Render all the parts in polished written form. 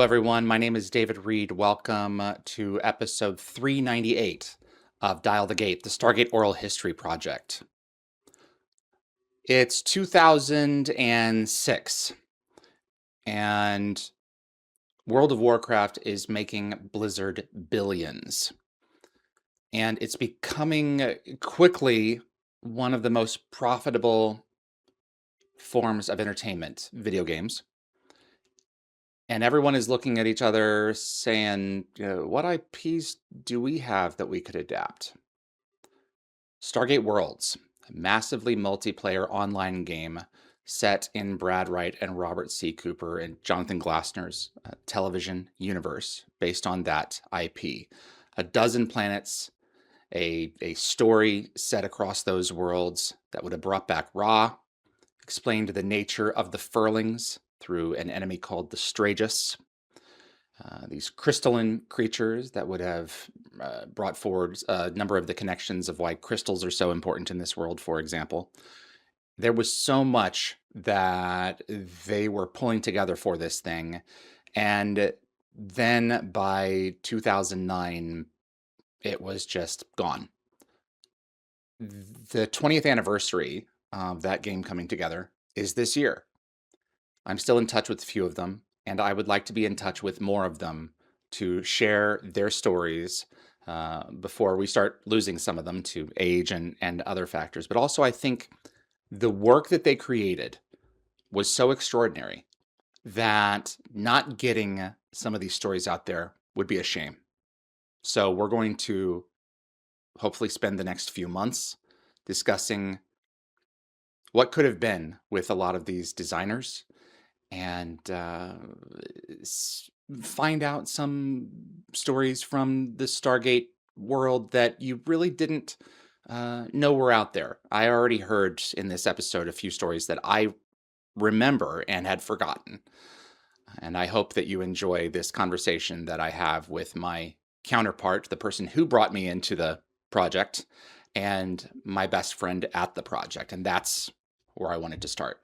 everyone. My name is David Reed. Welcome to episode 398 of Dial the Gate, the Stargate Oral History Project. It's 2006, and World of Warcraft is making Blizzard billions. And it's becoming quickly one of the most profitable forms of entertainment, video games. And everyone is looking at each other saying, what IPs do we have that we could adapt? Stargate Worlds, a massively multiplayer online game set in Brad Wright and Robert C. Cooper and Jonathan Glasner's television universe based on that IP. A dozen planets, a story set across those worlds that would have brought back Ra, explained the nature of the Furlings through an enemy called the Stragus. These crystalline creatures that would have brought forward a number of the connections of why crystals are so important in this world, for example. There was so much that they were pulling together for this thing. And then by 2009, it was just gone. The 20th anniversary of that game coming together is this year. I'm still in touch with a few of them, and I would like to be in touch with more of them to share their stories before we start losing some of them to age and other factors. But also, I think the work that they created was so extraordinary that not getting some of these stories out there would be a shame. So we're going to hopefully spend the next few months discussing what could have been with a lot of these designers and find out some stories from the Stargate world that you really didn't know were out there. I already heard in this episode a few stories that I remember and had forgotten. And I hope that you enjoy this conversation that I have with my counterpart, the person who brought me into the project, and my best friend at the project. And that's where I wanted to start.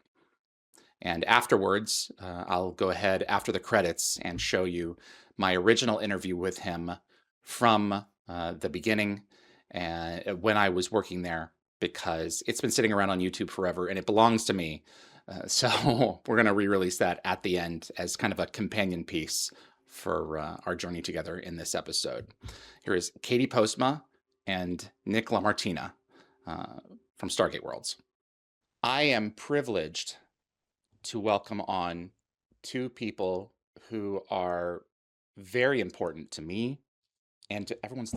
And afterwards, I'll go ahead after the credits and show you my original interview with him from the beginning and when I was working there, because it's been sitting around on YouTube forever and it belongs to me. So we're going to re-release that at the end as kind of a companion piece for our journey together in this episode. Here is Katie Postma and Nick LaMartina from Stargate Worlds. I am privileged to welcome on two people who are very important to me and to everyone's.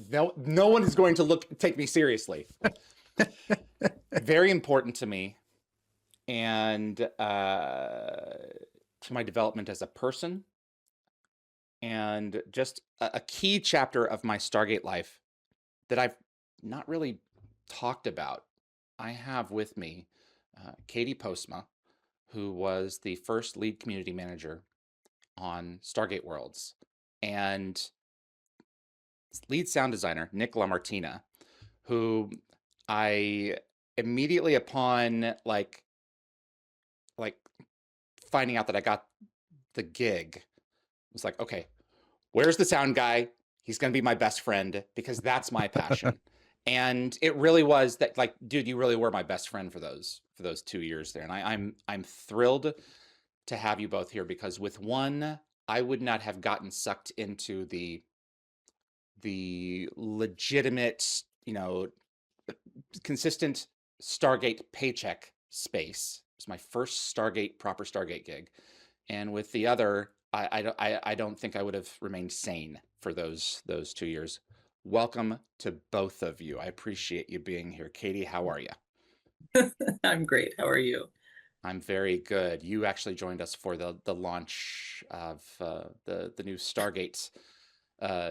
No one is going to take me seriously. Very important to me and to my development as a person, and just a key chapter of my Stargate life that I've not really talked about. I have with me Katie Postma, who was the first lead community manager on Stargate Worlds, and lead sound designer, Nick LaMartina, who I immediately upon like finding out that I got the gig, was like, okay, where's the sound guy? He's going to be my best friend because that's my passion. And it really was that, like, dude, you really were my best friend for those 2 years there. And I'm thrilled to have you both here, because with one, I would not have gotten sucked into the legitimate, consistent Stargate paycheck space. It was my first proper Stargate gig. And with the other, I don't think I would have remained sane for those 2 years. Welcome to both of you. I appreciate you being here. Katie, how are you? I'm great. How are you? I'm very good. You actually joined us for the launch of the new Stargate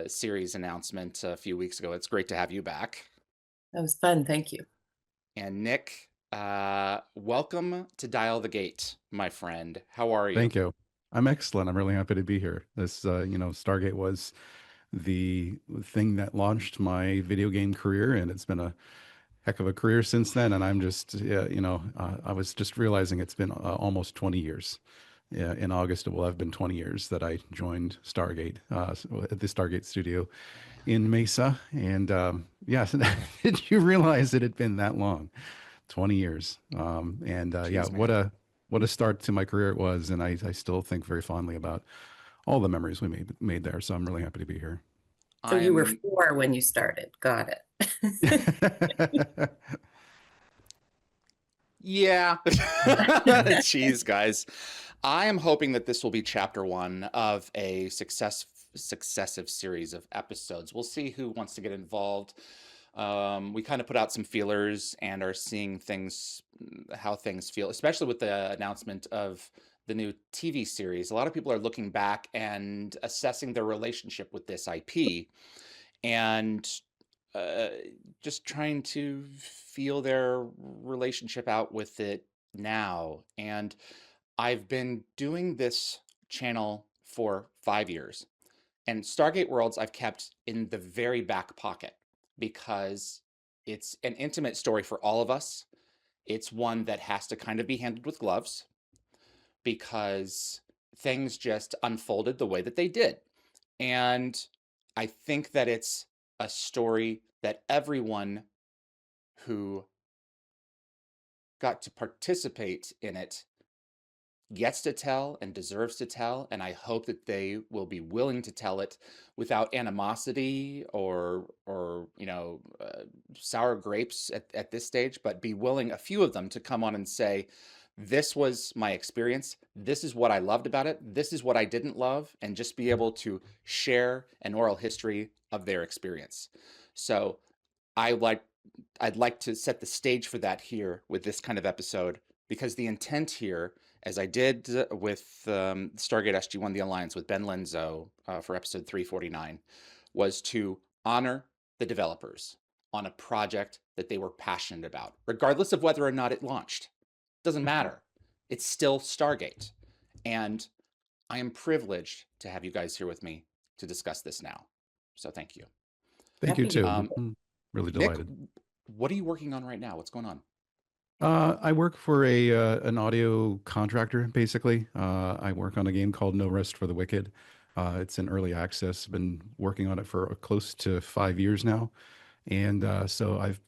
series announcement a few weeks ago. It's great to have you back. That was fun. Thank you. And Nick, welcome to Dial the Gate, my friend. How are you? Thank you. I'm excellent. I'm really happy to be here. This, Stargate was the thing that launched my video game career, and it's been a heck of a career since then. And I'm just, I was just realizing it's been almost 20 years. in August, it will have been 20 years that I joined Stargate, at the Stargate studio in Mesa. And yes, did you realize it had been that long? 20 years. Yeah, Jeez, man. what a start to my career it was. And I still think very fondly about all the memories we made there. So I'm really happy to be here. So you were I'm 4 when you started. Got it. Yeah. Jeez, guys. I am hoping that this will be chapter 1 of a successive series of episodes. We'll see who wants to get involved. We kind of put out some feelers and are seeing things, how things feel, especially with the announcement of the new TV series. A lot of people are looking back and assessing their relationship with this IP and uh, just trying to feel their relationship out with it now. And I've been doing this channel for 5 years, and Stargate Worlds I've kept in the very back pocket because it's an intimate story for all of us. It's one that has to kind of be handled with gloves because things just unfolded the way that they did. And I think that it's a story that everyone who got to participate in it gets to tell and deserves to tell, and I hope that they will be willing to tell it without animosity or sour grapes at this stage, but be willing, a few of them, to come on and say, this was my experience, this is what I loved about it, this is what I didn't love, and just be able to share an oral history of their experience. So I like I'd like to set the stage for that here with this kind of episode, because the intent here, as I did with Stargate SG-1 The Alliance with Ben Lenzo for episode 349, was to honor the developers on a project that they were passionate about, regardless of whether or not it launched. Doesn't matter. It's still Stargate. And I am privileged to have you guys here with me to discuss this now. So thank you. Thank you Happy to too. Um, I'm really Nick, delighted. what are you working on right now? What's going on? I work for a an audio contractor, basically. I work on a game called No Rest for the Wicked. It's in early access. Been working on it for close to 5 years now, and so I've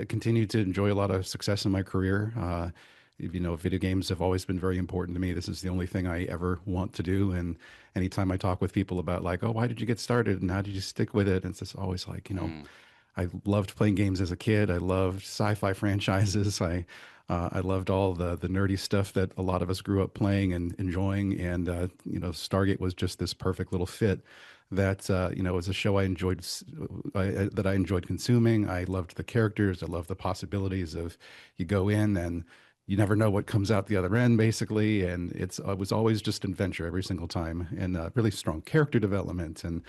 continued to enjoy a lot of success in my career. Video games have always been very important to me. This is the only thing I ever want to do. And anytime I talk with people about like, oh, why did you get started and how did you stick with it? And it's just always like, Mm, I loved playing games as a kid. I loved sci-fi franchises. I loved all the nerdy stuff that a lot of us grew up playing and enjoying. And Stargate was just this perfect little fit. That was a show I enjoyed, that I enjoyed consuming. I loved the characters. I loved the possibilities of you go in and you never know what comes out the other end, basically. And it was always just adventure every single time, and really strong character development and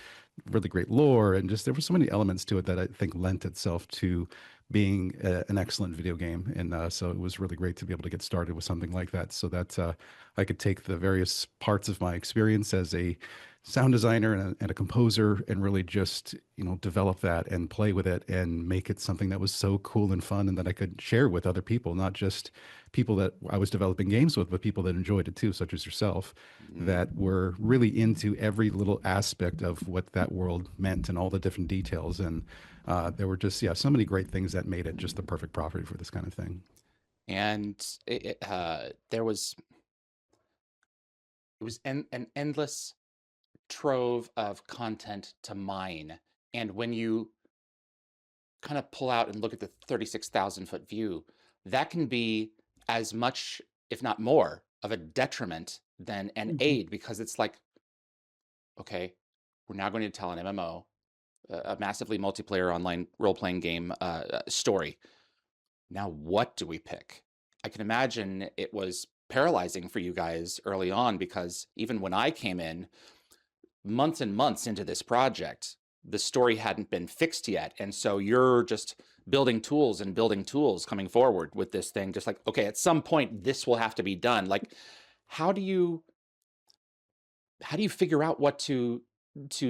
really great lore, and just there were so many elements to it that I think lent itself to being an excellent video game. And so it was really great to be able to get started with something like that, so that I could take the various parts of my experience as a sound designer and a composer and really just develop that and play with it and make it something that was so cool and fun and that I could share with other people, not just people that I was developing games with, but people that enjoyed it too, such as yourself, that were really into every little aspect of what that world meant and all the different details. And there were just, so many great things that made it just the perfect property for this kind of thing. And there was an endless trove of content to mine. And when you kind of pull out and look at the 36,000-foot view, that can be as much, if not more, of a detriment than an aid, because it's like, okay, we're now going to tell an MMO, a massively multiplayer online role-playing game story. Now, what do we pick? I can imagine it was paralyzing for you guys early on, because even when I came in, months and months into this project, the story hadn't been fixed yet. And so you're just building tools and building tools coming forward with this thing, just like, okay, at some point this will have to be done. Like, how do you figure out what to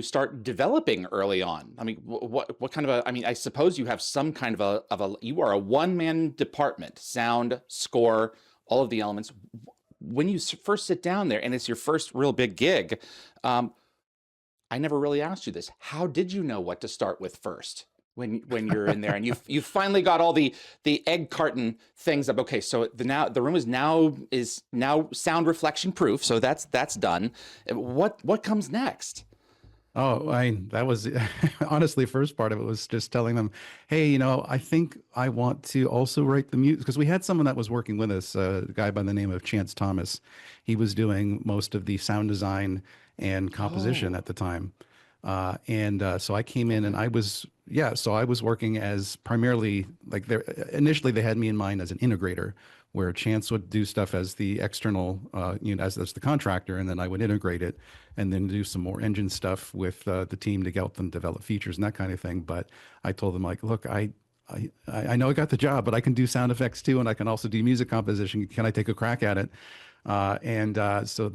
start developing early on? I mean, what kind of a, I mean, I suppose you have some kind of a you are a one-man department, sound, score, all of the elements. when you first sit down there and it's your first real big gig, I never really asked you this. How did you know what to start with first when you're in there and you finally got all the egg carton things up? Okay, so the room is now sound reflection proof, so that's done. What comes next? Oh, that was honestly, first part of it was just telling them, hey, I think I want to also write the music, because we had someone that was working with us, a guy by the name of Chance Thomas. He was doing most of the sound design and composition at the time. So I came in and I was working as primarily, like, initially they had me in mind as an integrator, where Chance would do stuff as the external, as the contractor, and then I would integrate it and then do some more engine stuff with the team to help them develop features and that kind of thing. But I told them, like, look, I know I got the job, but I can do sound effects too, and I can also do music composition. Can I take a crack at it? So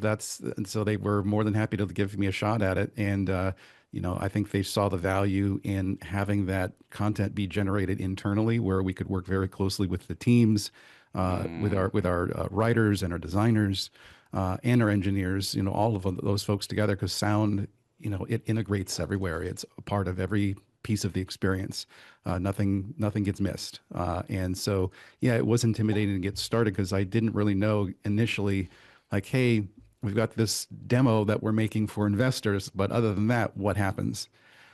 they were more than happy to give me a shot at it. And I think they saw the value in having that content be generated internally, where we could work very closely with the teams, with our writers and our designers, and our engineers. All of those folks together, because sound, it integrates everywhere. It's a part of every piece of the experience. Nothing gets missed. And so, yeah, it was intimidating to get started, because I didn't really know initially, like, hey, we've got this demo that we're making for investors, but other than that, what happens?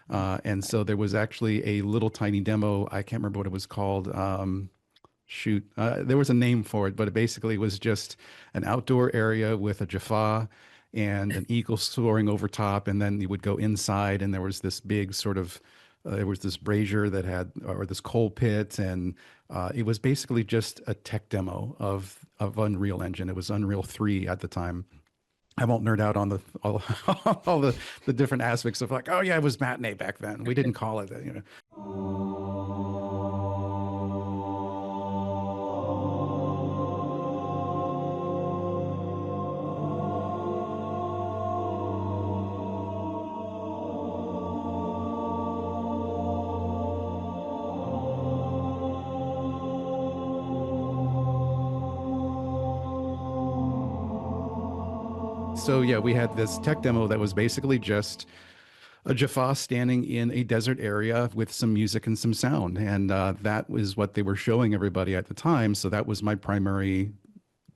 And so there was actually a little tiny demo. I can't remember what it was called. There was a name for it, but it basically was just an outdoor area with a Jaffa and an eagle soaring over top. And then you would go inside, and there was this big sort of, there was this brazier that had, or this coal pit. And it was basically just a tech demo of Unreal Engine. It was Unreal 3 at the time. I won't nerd out on all the different aspects of, like, oh yeah, it was matinee back then. We didn't call it that. So yeah, we had this tech demo that was basically just a Jaffa standing in a desert area with some music and some sound. And that was what they were showing everybody at the time. So that was my primary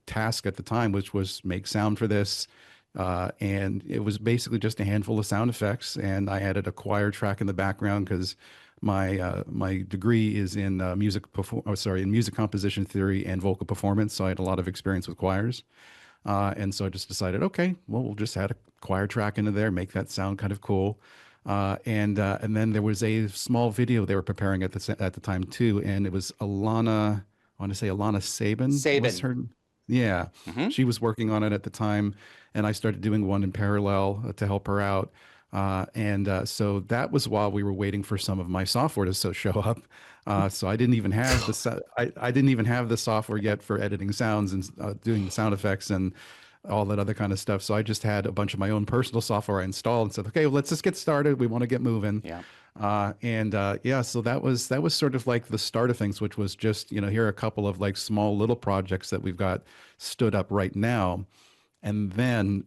task at the time, which was make sound for this. And it was basically just a handful of sound effects. And I added a choir track in the background, because my degree is in music composition theory and vocal performance. So I had a lot of experience with choirs. And so I just decided, okay, well, we'll just add a choir track into there, make that sound kind of cool. And then there was a small video they were preparing at the time too, and it was Alana, I want to say Alana Sabin. Was her, yeah, she was working on it at the time, and I started doing one in parallel to help her out. So that was while we were waiting for some of my software to show up. So I didn't even have I didn't even have the software yet for editing sounds and doing the sound effects and all that other kind of stuff. So I just had a bunch of my own personal software I installed and said, okay, well, let's just get started. We want to get moving. Yeah. So that was sort of like the start of things, which was just, here are a couple of like small little projects that we've got stood up right now. And then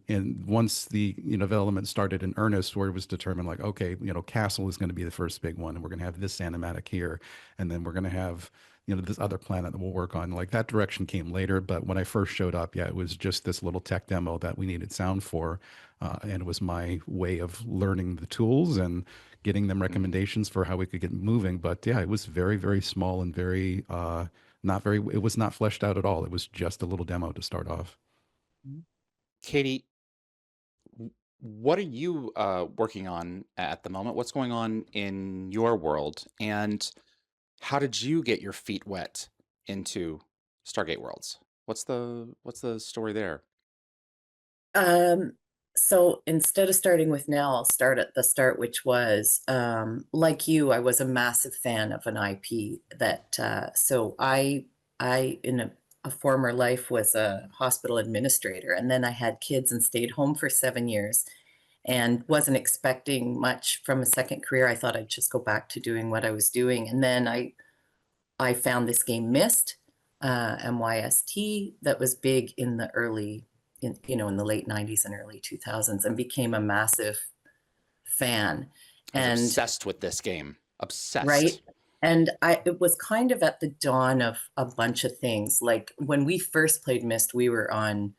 once the development started in earnest, where it was determined, like, okay, Castle is going to be the first big one, and we're going to have this animatic here, and then we're going to have this other planet that we'll work on. Like, that direction came later, but when I first showed up, yeah, it was just this little tech demo that we needed sound for, and it was my way of learning the tools and getting them recommendations for how we could get moving. But yeah, it was very, very small and very it was not fleshed out at all. It was just a little demo to start off. Katie, what are you working on at the moment? What's going on in your world? And how did you get your feet wet into Stargate Worlds? What's the story there? So instead of starting with now, I'll start at the start, which was, like you, I was a massive fan of an IP that, so I in a former life was a hospital administrator, and then I had kids and stayed home for 7 years and wasn't expecting much from a second career. I thought I'd just go back to doing what I was doing. And then I found this game Myst, MYST that was big in the in the late 90s and early 2000s, and became a massive fan. I was And obsessed with this game. Obsessed. right. And it was kind of at the dawn of a bunch of things. Like when we first played Myst, we were on,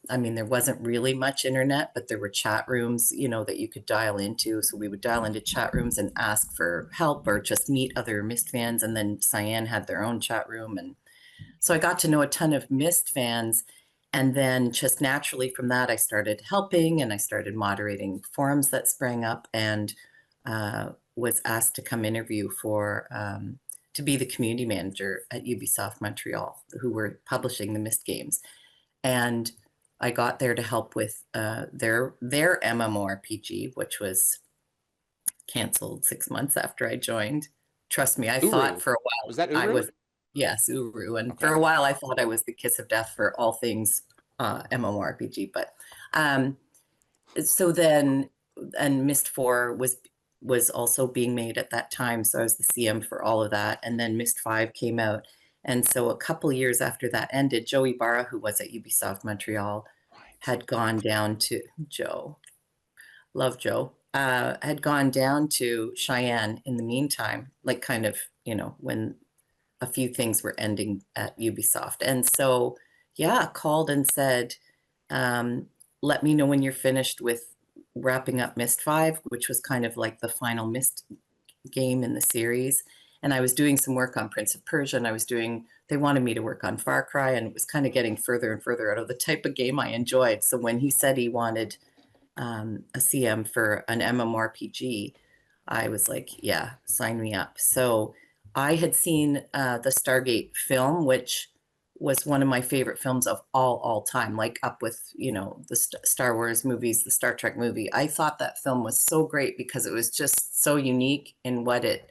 I mean, there wasn't really much internet, but there were chat rooms, that you could dial into. So we would dial into chat rooms and ask for help or just meet other Myst fans. And then Cheyenne had their own chat room. And so I got to know a ton of Myst fans. And then just naturally from that, I started helping and I started moderating forums that sprang up, and was asked to come interview to be the community manager at Ubisoft Montreal, who were publishing the Myst games. And I got there to help with their MMORPG, which was canceled 6 months after I joined. Trust me, I thought for a while was that Uru? I was, yes, Uru. And for a while I thought I was the kiss of death for all things MMORPG. But so then, and Myst 4 was also being made at that time. So I was the CM for all of that. And then Myst 5 came out. And so a couple of years after that ended, Joe Ibarra, who was at Ubisoft Montreal, had gone down to love Joe, had gone down to Cheyenne in the meantime, like kind of, when a few things were ending at Ubisoft. And so, yeah, called and said, let me know when you're finished with wrapping up Myst 5, which was kind of like the final Myst game in the series. And I was doing some work on Prince of Persia, and they wanted me to work on Far Cry, and it was kind of getting further and further out of the type of game I enjoyed. So when he said he wanted a CM for an MMORPG, I was like, yeah, sign me up. So I had seen the Stargate film, which was one of my favorite films of all time, like up with, the Star Wars movies, the Star Trek movie. I thought that film was so great because it was just so unique in what it,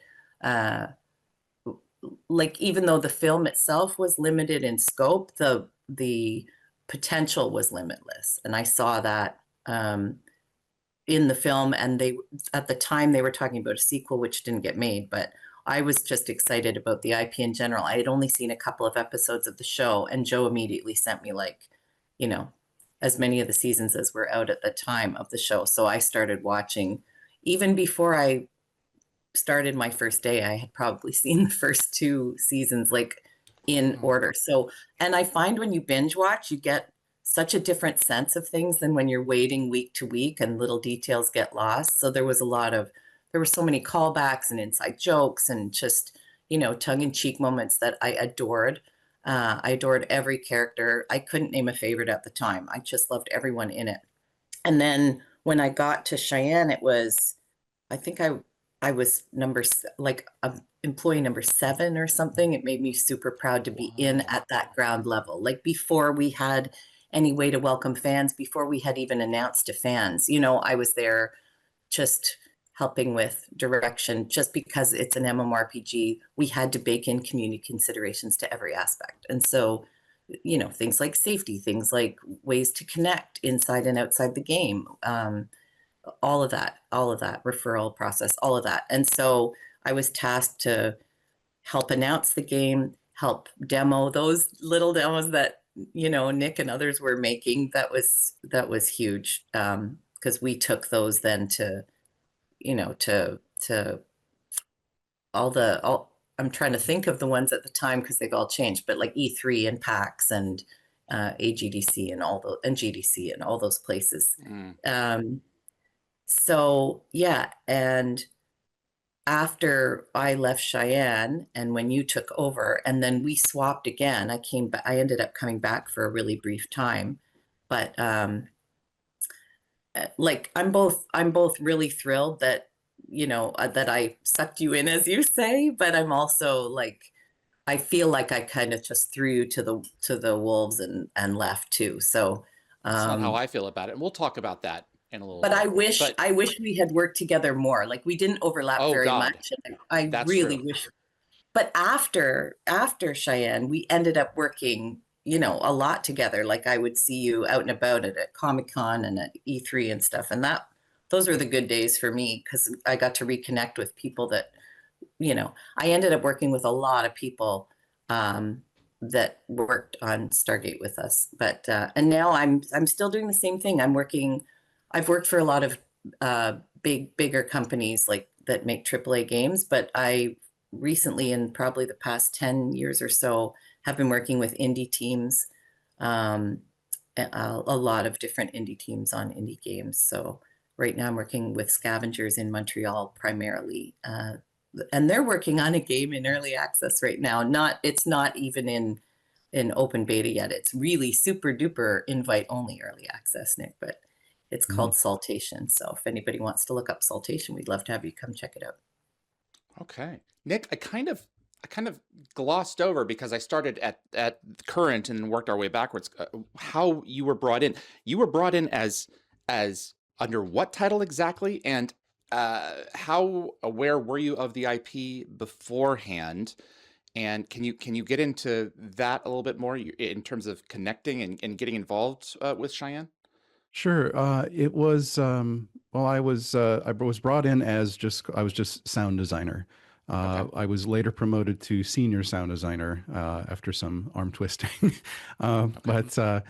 like, even though the film itself was limited in scope, the potential was limitless. And I saw that in the film, and at the time they were talking about a sequel, which didn't get made, but I was just excited about the IP in general. I had only seen a couple of episodes of the show, and Joe immediately sent me as many of the seasons as were out at the time of the show. So I started watching. Even before I started my first day, I had probably seen the first 2 seasons like in order. So, and I find when you binge watch, you get such a different sense of things than when you're waiting week to week and little details get lost. So there were so many callbacks and inside jokes and just, tongue-in-cheek moments that I adored. I adored every character. I couldn't name a favorite at the time. I just loved everyone in it. And then when I got to Cheyenne, I think I was employee number 7 or something. It made me super proud to be in at that ground level. Like before we had any way to welcome fans, before we had even announced to fans, I was there just helping with direction. Just because it's an MMORPG, we had to bake in community considerations to every aspect. And so, things like safety, things like ways to connect inside and outside the game, all of that referral process, all of that. And so I was tasked to help announce the game, help demo those little demos that, Nick and others were making. That was huge. Because we took those then to I'm trying to think of the ones at the time because they've all changed, but like E3 and PAX and AGDC and GDC and all those places. So yeah, and after I left Cheyenne and when you took over, and then we swapped again, I ended up coming back for a really brief time, but like I'm both really thrilled that that I sucked you in, as you say, but I'm also like, I feel like I kind of just threw you to the wolves and left too. So that's not how I feel about it, and we'll talk about that in a little but bit. I wish we had worked together more. Like we didn't overlap very much. And I really wish. But after Cheyenne, we ended up working, a lot together. Like I would see you out and about at Comic-Con and at E3 and stuff. And those were the good days for me because I got to reconnect with people that, I ended up working with a lot of people that worked on Stargate with us. But and now I'm still doing the same thing. I've worked for a lot of bigger companies like that make AAA games, but I recently, in probably the past 10 years or so, have been working with indie teams, a lot of different indie teams on indie games. So right now I'm working with Scavengers in Montreal primarily. And they're working on a game in early access right now. It's not even in open beta yet. It's really super duper invite only early access, Nick, but it's called Saltation. So if anybody wants to look up Saltation, we'd love to have you come check it out. Okay. Nick, I kind of glossed over because I started at current and worked our way backwards. How you were brought in? You were brought in as under what title exactly, and how aware were you of the IP beforehand? And can you get into that a little bit more in terms of connecting and getting involved with Cheyenne? Sure. It was well, I was brought in as I was just sound designer. Okay. I was later promoted to senior sound designer after some arm twisting. But at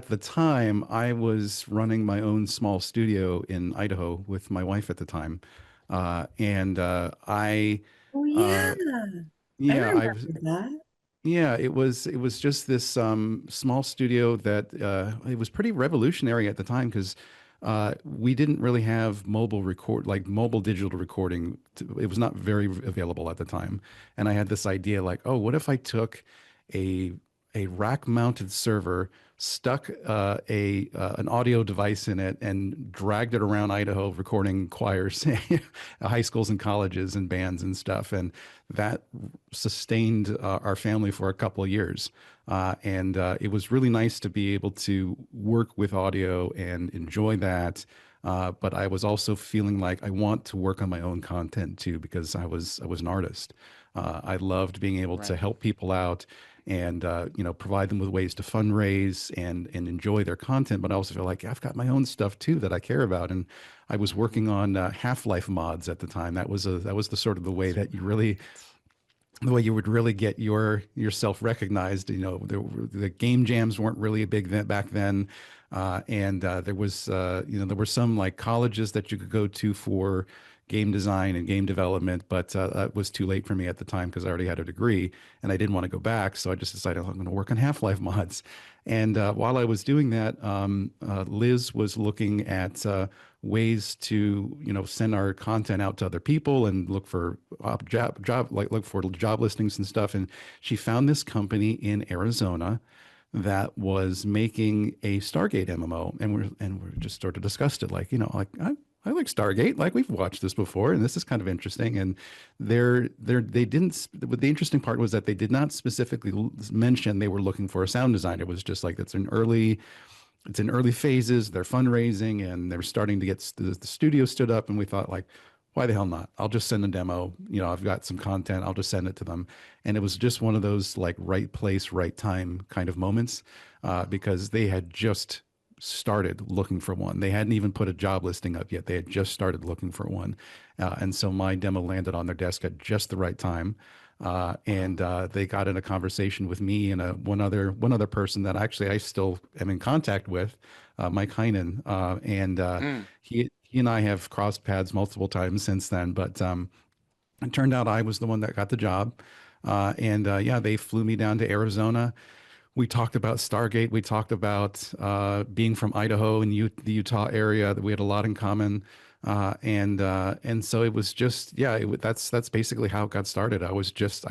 the time, I was running my own small studio in Idaho with my wife at the time, and Oh uh, yeah, I yeah, I remember was. that. Yeah, it was just this small studio that it was pretty revolutionary at the time because we didn't really have mobile digital recording. It was not very available at the time, and I had this idea like, oh, what if I took a rack mounted server, stuck a an audio device in it, and dragged it around Idaho, recording choirs, high schools and colleges and bands and stuff, and that sustained our family for a couple of years. And it was really nice to be able to work with audio and enjoy that. But I was also feeling like I want to work on my own content too, because I was an artist. I loved being able to Right. help people out and provide them with ways to fundraise and enjoy their content. But I also feel like I've got my own stuff too that I care about. And I was Mhm. working on Half-Life mods at the time. That was the sort of the way That's that right. the way you would really get yourself recognized. The game jams weren't really a big back then, and there were some like colleges that you could go to for game design and game development, but that was too late for me at the time because I already had a degree and I didn't want to go back. So I just decided I'm going to work on Half-Life mods. And while I was doing that, Liz was looking at ways to send our content out to other people and look for look for job listings and stuff. And she found this company in Arizona that was making a Stargate MMO, and we're just sort of discussed it, like I like Stargate, like we've watched this before, and this is kind of interesting. And they didn't. But the interesting part was that they did not specifically mention they were looking for a sound designer. It was just like it's in early phases. They're fundraising and they're starting to get the studio stood up. And we thought, like, why the hell not? I'll just send a demo. I've got some content. I'll just send it to them. And it was just one of those like right place, right time kind of moments because they had just started looking for one. They hadn't even put a job listing up yet. They had just started looking for one. And so my demo landed on their desk at just the right time. And they got in a conversation with me and one other person that actually I still am in contact with, Mike Heinen, and Mm. he and I have crossed paths multiple times since then. But it turned out I was the one that got the job, and yeah, they flew me down to Arizona. We talked about Stargate. We talked about being from Idaho and the Utah area, that we had a lot in common. And so it was just, yeah, that's basically how it got started. I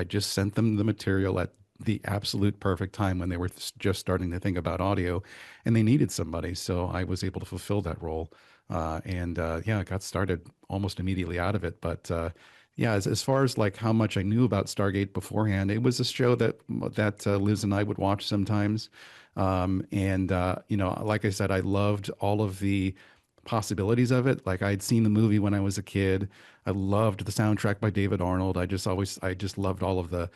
just sent them the material at the absolute perfect time when they were just starting to think about audio, and they needed somebody. So I was able to fulfill that role. And yeah, I got started almost immediately out of it. But yeah, as far as like how much I knew about Stargate beforehand, it was a show that Liz and I would watch sometimes. And like I said, I loved all of the possibilities of it. Like I'd seen the movie when I was a kid. I loved the soundtrack by David Arnold. I just loved all of the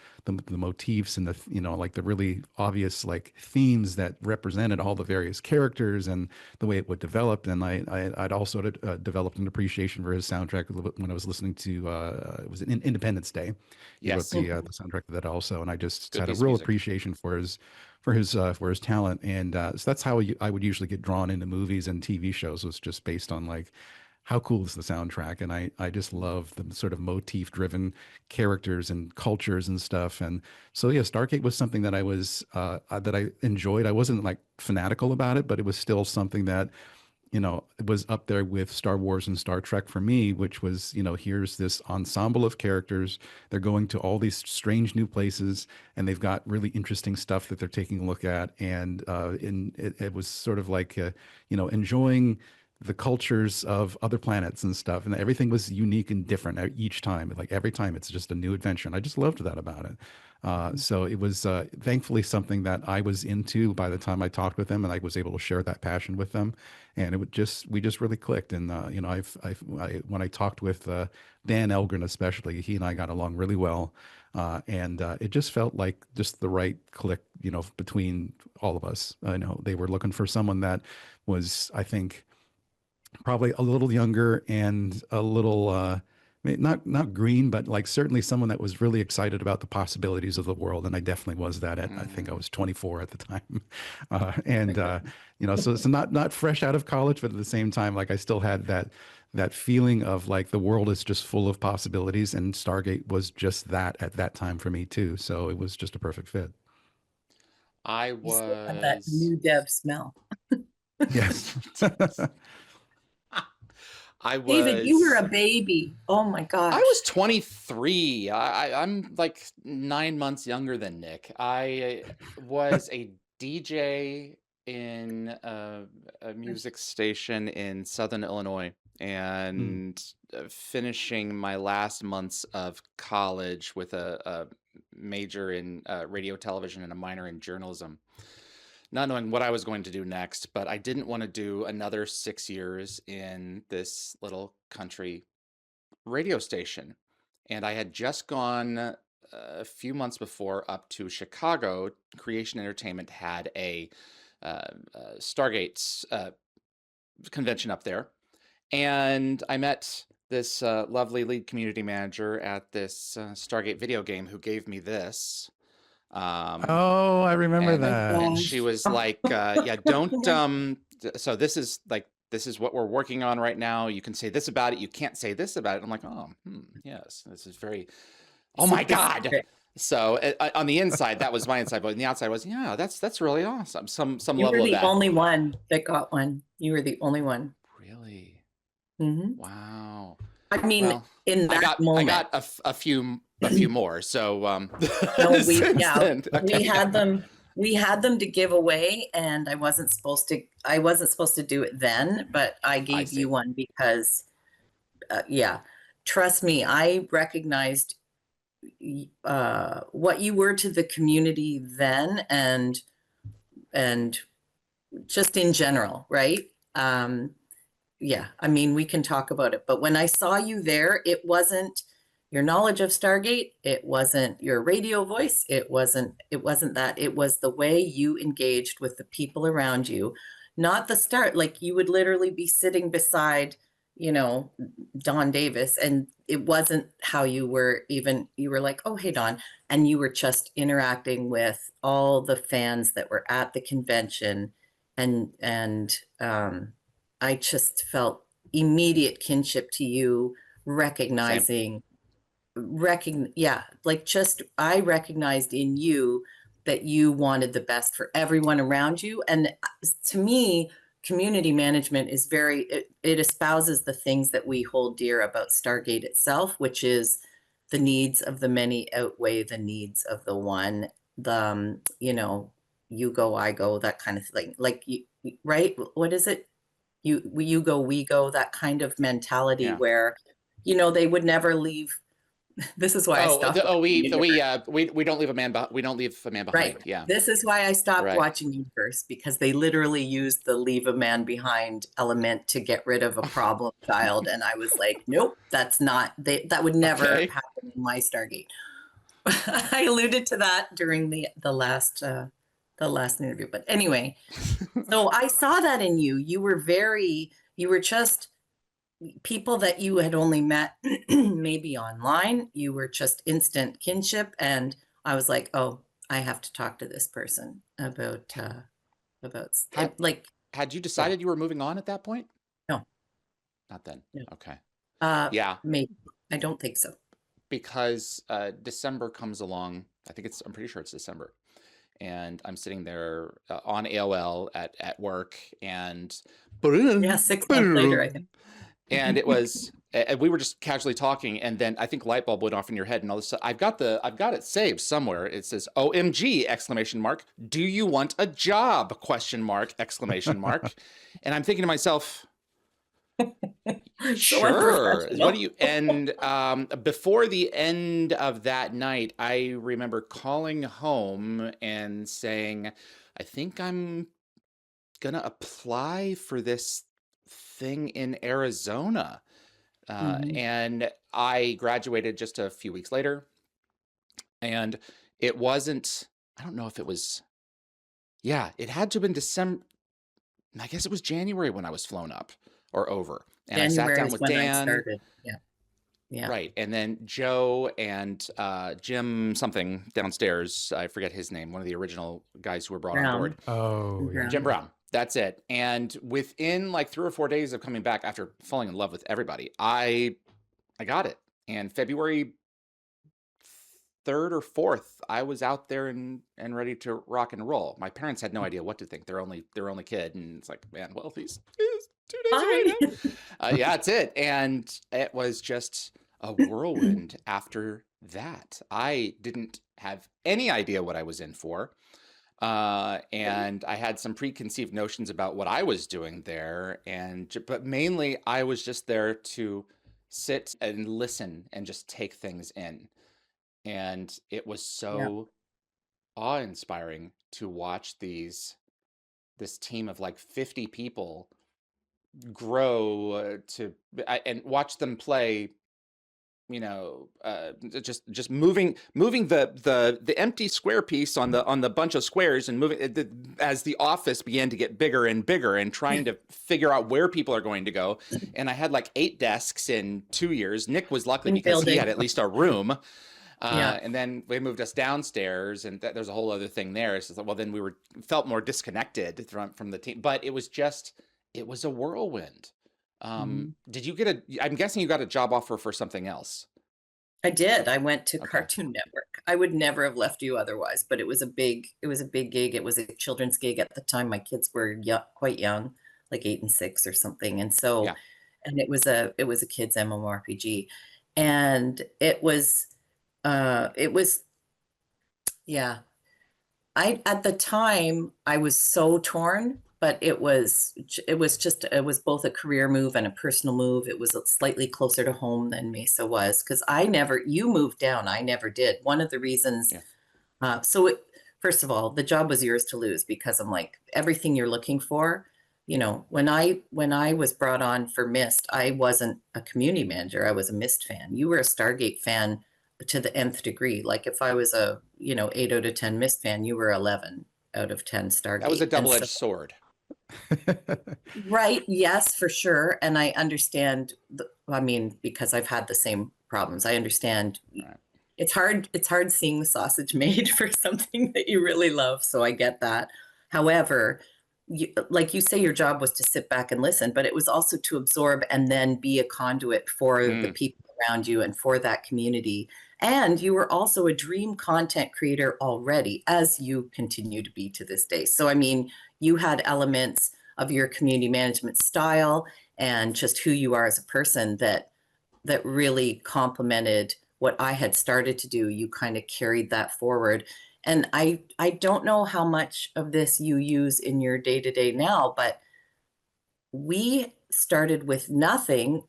motifs and the, you know, like the really obvious like themes that represented all the various characters and the way it would develop. And I'd also developed an appreciation for his soundtrack a little bit when I was listening to it was Independence Day. He wrote Yes. the soundtrack of that also, and I just Good had a piece of real music. appreciation for his talent. And so that's how I would usually get drawn into movies and TV shows, was just based on like how cool is the soundtrack. And I just love the sort of motif driven characters and cultures and stuff. And so yeah, Stargate was something that that I enjoyed. I wasn't like fanatical about it, but it was still something that, you know, it was up there with Star Wars and Star Trek for me, which was, you know, here's this ensemble of characters. They're going to all these strange new places, and they've got really interesting stuff that they're taking a look at. And it was sort of like, you know, enjoying the cultures of other planets and stuff. And everything was unique and different each time. Like every time it's just a new adventure. And I just loved that about it. So it was thankfully something that I was into by the time I talked with them, and I was able to share that passion with them. And we just really clicked. And you know, when I talked with Dan Elgren, especially, he and I got along really well. And it just felt like just the right click, you know, between all of us. I know they were looking for someone that was, I think, probably a little younger and a little not green, but like certainly someone that was really excited about the possibilities of the world. And I definitely was that at, I think I was 24 at the time. And you know, so it's not fresh out of college, but at the same time, like I still had that feeling of like the world is just full of possibilities, and Stargate was just that at that time for me too. So it was just a perfect fit. I You still have that was new dev smell. Yes. I David, you were was a baby. Oh my gosh. I was 23. I'm like 9 months younger than Nick. I was a DJ in a music station in Southern Illinois, Mm. and finishing my last months of college with a major in radio, television, and a minor in journalism. Not knowing what I was going to do next, but I didn't want to do another 6 years in this little country radio station. And I had just gone a few months before up to Chicago. Creation Entertainment had a Stargate convention up there. And I met this lovely lead community manager at this Stargate video game who gave me this. Oh, I remember And, that. and she was like, yeah, don't, so this is what we're working on right now. You can say this about it. You can't say this about it. I'm like, oh, yes, this is very, oh my God. So on the inside, that was my inside, but on the outside was, yeah, that's really awesome. Some You were level of the that. only one that got one. You were the only one. Really? Hmm. Wow. I mean, Well, in that moment. I got a few more. So No, since then, we had them to give away, and I wasn't supposed to do it then, but I gave see. you one because yeah, trust me, I recognized what you were to the community then, and just in general, right? Yeah, I mean, we can talk about it, but when I saw you there, it wasn't your knowledge of Stargate, it wasn't your radio voice, it wasn't that, it was the way you engaged with the people around you, not the start. Like you would literally be sitting beside, you know, Don Davis, and it wasn't how you were like, oh, hey, Don, and you were just interacting with all the fans that were at the convention, and I just felt immediate kinship to you, recognizing, yeah, like just I recognized in you that you wanted the best for everyone around you. And to me, community management is it espouses the things that we hold dear about Stargate itself, which is the needs of the many outweigh the needs of the one. You know, you go, I go, that kind of thing. Like you, right? What is it? You go, we go, that kind of mentality. Yeah. Where, you know, they would never leave This is why I stopped watching Universe. We don't leave a man we don't leave a man behind. Right. Yeah. This is why I stopped Right. watching Universe, because they literally used the leave a man behind element to get rid of a problem child. And I was like, nope, that's not, that would never Okay. happen in my Stargate. I alluded to that during the last interview. But anyway, so I saw that in you. You were just people that you had only met maybe online. You were just instant kinship. And I was like, oh, I have to talk to this person about like. Had you decided you were moving on at that point? No. Not then. No. Okay. Yeah. Maybe. I don't think so. Because December comes along. I'm pretty sure it's December. And I'm sitting there on AOL at work, and 6 months later, I think. And it was, we were just casually talking, and then I think light bulb went off in your head, and all of a sudden, I've got it saved somewhere. It says OMG exclamation mark. Do you want a job? Question mark exclamation mark. And I'm thinking to myself, sure. What do you? And before the end of that night, I remember calling home and saying, I think I'm gonna apply for this thing in Arizona. And I graduated just a few weeks later, and it wasn't, I don't know if it was, it had to have been December. I guess it was January when I was flown up or over. And January I sat down is with when Dan. I started. Yeah. Right. And then Joe and Jim something downstairs. I forget his name. One of the original guys who were brought on board. Oh, yeah. Jim Brown. That's it. And within like 3 or 4 days of coming back after falling in love with everybody, I got it. And February 3rd or 4th, I was out there and ready to rock and roll. My parents had no idea what to think. Their only kid, and it's like, man, well, he's 2 days away now. Yeah, that's it. And it was just a whirlwind after that. I didn't have any idea what I was in for. And I had some preconceived notions about what I was doing there. But mainly I was just there to sit and listen and just take things in. And it was so awe-inspiring to watch this team of like 50 people grow and watch them play, just moving the empty square piece on the bunch of squares, and moving as the office began to get bigger and bigger, and trying to figure out where people are going to go. And I had like 8 desks in 2 years. Nick was lucky because he had at least a room. And then they moved us downstairs, and there's a whole other thing there. It's like, well, then we felt more disconnected from the team, but it was a whirlwind. Did you I'm guessing you got a job offer for something else? I did. I went to Cartoon Network. I would never have left you otherwise, but it was a big gig. It was a children's gig at the time. My kids were quite young, like 8 and 6 or something. And so, and it was a kids MMORPG, and it was, at the time I was so torn, but it was both a career move and a personal move. It was slightly closer to home than Mesa was, because you moved down. I never did. One of the reasons, first of all, the job was yours to lose, because I'm like, everything you're looking for, when I was brought on for Mist, I wasn't a community manager. I was a Mist fan. You were a Stargate fan to the nth degree. Like if I was a 8 out of 10 Mist fan, you were 11 out of 10 Stargate. That was a double-edged sword. Right. Yes, for sure. And I understand, because I've had the same problems. I understand. Right. It's hard seeing the sausage made for something that you really love. So I get that. However, like you say, your job was to sit back and listen, but it was also to absorb and then be a conduit for the people around you and for that community. And you were also a dream content creator already, as you continue to be to this day. So, you had elements of your community management style and just who you are as a person that really complemented what I had started to do. You kind of carried that forward. And I don't know how much of this you use in your day-to-day now, but we started with nothing.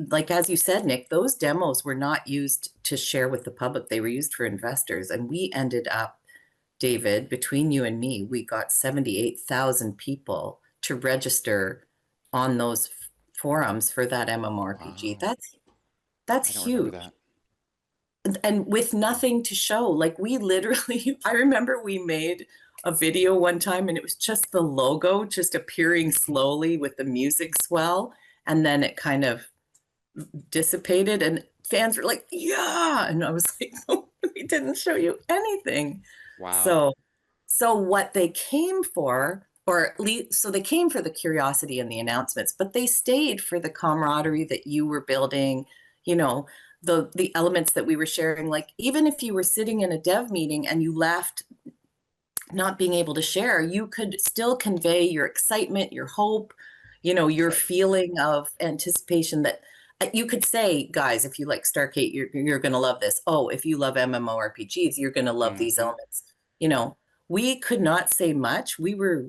Like, as you said, Nick, those demos were not used to share with the public. They were used for investors. And we ended up, David, between you and me, we got 78,000 people to register on those forums for that MMORPG. Wow. That's I don't remember huge. that. And with nothing to show, like, we literally, I remember we made a video one time and it was just the logo just appearing slowly with the music swell, and then it kind of dissipated and fans were like, yeah, and I was like, no, we didn't show you anything. Wow. So what they came for, or at least, so they came for the curiosity and the announcements, but they stayed for the camaraderie that you were building, you know, the elements that we were sharing. Like, even if you were sitting in a dev meeting and you left not being able to share, you could still convey your excitement, your hope, you know, your Right. feeling of anticipation. That you could say, guys, if you like Stargate, you're going to love this. Oh, if you love MMORPGs, you're going to love these Mhm. elements. You know, we could not say much. We were,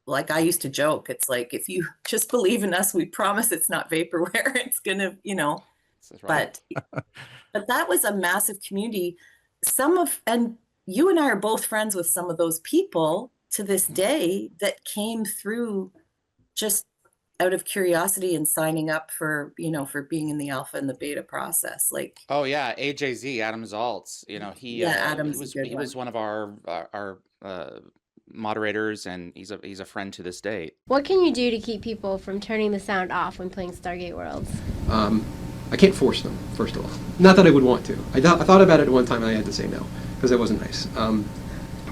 like, I used to joke, it's like, if you just believe in us, we promise it's not vaporware. It's going to, you know, That's right. but that was a massive community. And you and I are both friends with some of those people to this Mhm. day that came through just out of curiosity and signing up for, you know, for being in the alpha and the beta process. Like, Oh yeah, AJZ, Adam Zaltz. You know, yeah, Adam's a good he one. was one of our moderators, and he's a friend to this day. What can you do to keep people from turning the sound off when playing Stargate Worlds? I can't force them, first of all. Not that I would want to. I thought about it one time and I had to say no, because it wasn't nice.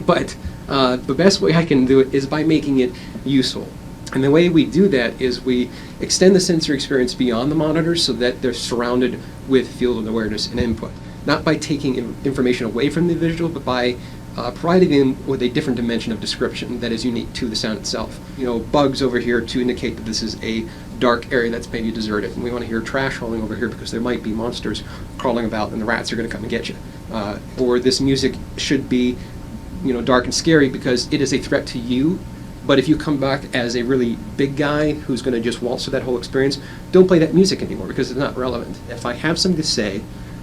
But the best way I can do it is by making it useful. And the way we do that is we extend the sensory experience beyond the monitors so that they're surrounded with field of awareness and input. Not by taking information away from the visual, but by providing them with a different dimension of description that is unique to the sound itself. You know, bugs over here to indicate that this is a dark area that's maybe deserted, and we want to hear trash falling over here because there might be monsters crawling about and the rats are going to come and get you. Or this music should be, you know, dark and scary because it is a threat to you. But if you come back as a really big guy who's going to just waltz through that whole experience, don't play that music anymore because it's not relevant. If I have something to say,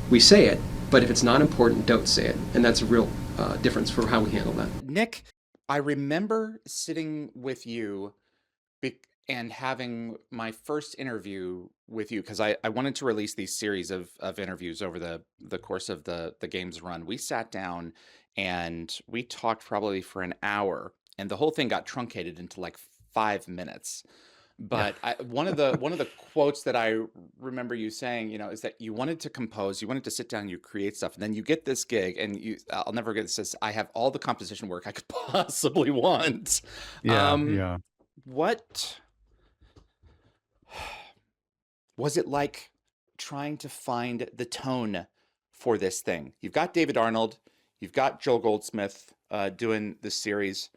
we say it. But if it's not important, don't say it. And that's a real difference for how we handle that. Nick, I remember sitting with you and having my first interview with you because I wanted to release these series of interviews over the course of the game's run. We sat down and we talked probably for an hour, and the whole thing got truncated into like 5 minutes. But one of the quotes that I remember you saying, you know, is that you wanted to compose, you wanted to sit down, you create stuff, and then you get this gig, and I'll never forget this. Says, I have all the composition work I could possibly want. Yeah, Um, yeah. what was it like trying to find the tone for this thing? You've got David Arnold, you've got Joel Goldsmith doing this series.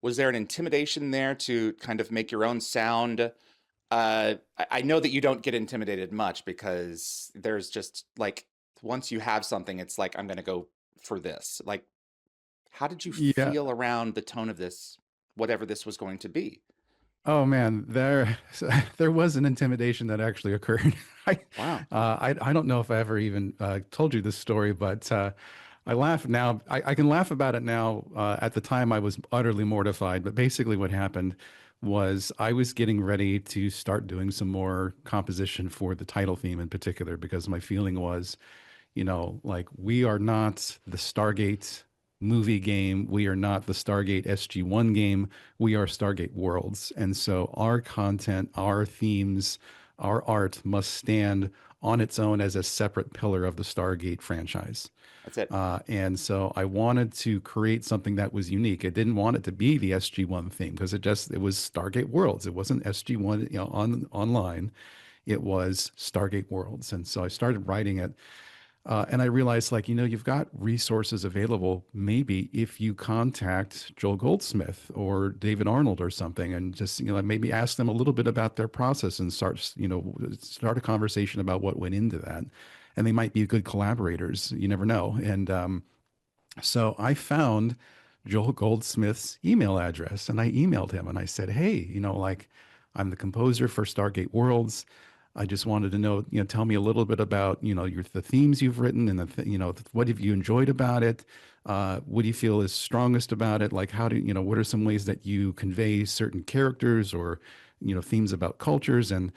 Was there an intimidation there to kind of make your own sound? I know that you don't get intimidated much because there's just like, once you have something, it's like, I'm going to go for this. Like, how did you Yeah. feel around the tone of this, whatever this was going to be? Oh man, there was an intimidation that actually occurred. I, Wow. I don't know if I ever even told you this story, but I laugh now. I can laugh about it now. At the time, I was utterly mortified. But basically, what happened was I was getting ready to start doing some more composition for the title theme in particular, because my feeling was, you know, like, we are not the Stargate movie game. We are not the Stargate SG-1 game. We are Stargate Worlds. And so our content, our themes, our art must stand on its own as a separate pillar of the Stargate franchise. That's it. And so I wanted to create something that was unique. I didn't want it to be the SG-1 theme because it was Stargate Worlds. It wasn't SG-1, you know, online. It was Stargate Worlds. And so I started writing it. And I realized, like, you know, you've got resources available. Maybe if you contact Joel Goldsmith or David Arnold or something, and just, you know, maybe ask them a little bit about their process and start a conversation about what went into that. And they might be good collaborators. You never know. And so I found Joel Goldsmith's email address, and I emailed him and I said, hey, you know, like, I'm the composer for Stargate Worlds. I just wanted to know, tell me a little bit about, the themes you've written and what have you enjoyed about it? What do you feel is strongest about it? Like, what are some ways that you convey certain characters or, themes about cultures? And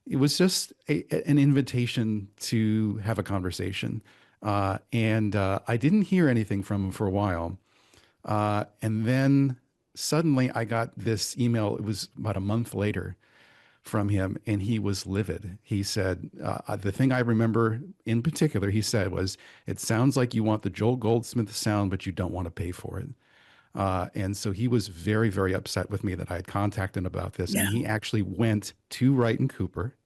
it was just an invitation to have a conversation. And I didn't hear anything from him for a while. And then suddenly I got this email. It was about a month later from him, and he was livid. He said, the thing I remember in particular, he said was, "It sounds like you want the Joel Goldsmith sound, but you don't want to pay for it." And so he was very, very upset with me that I had contacted him about this. Yeah. And he actually went to Wright and Cooper.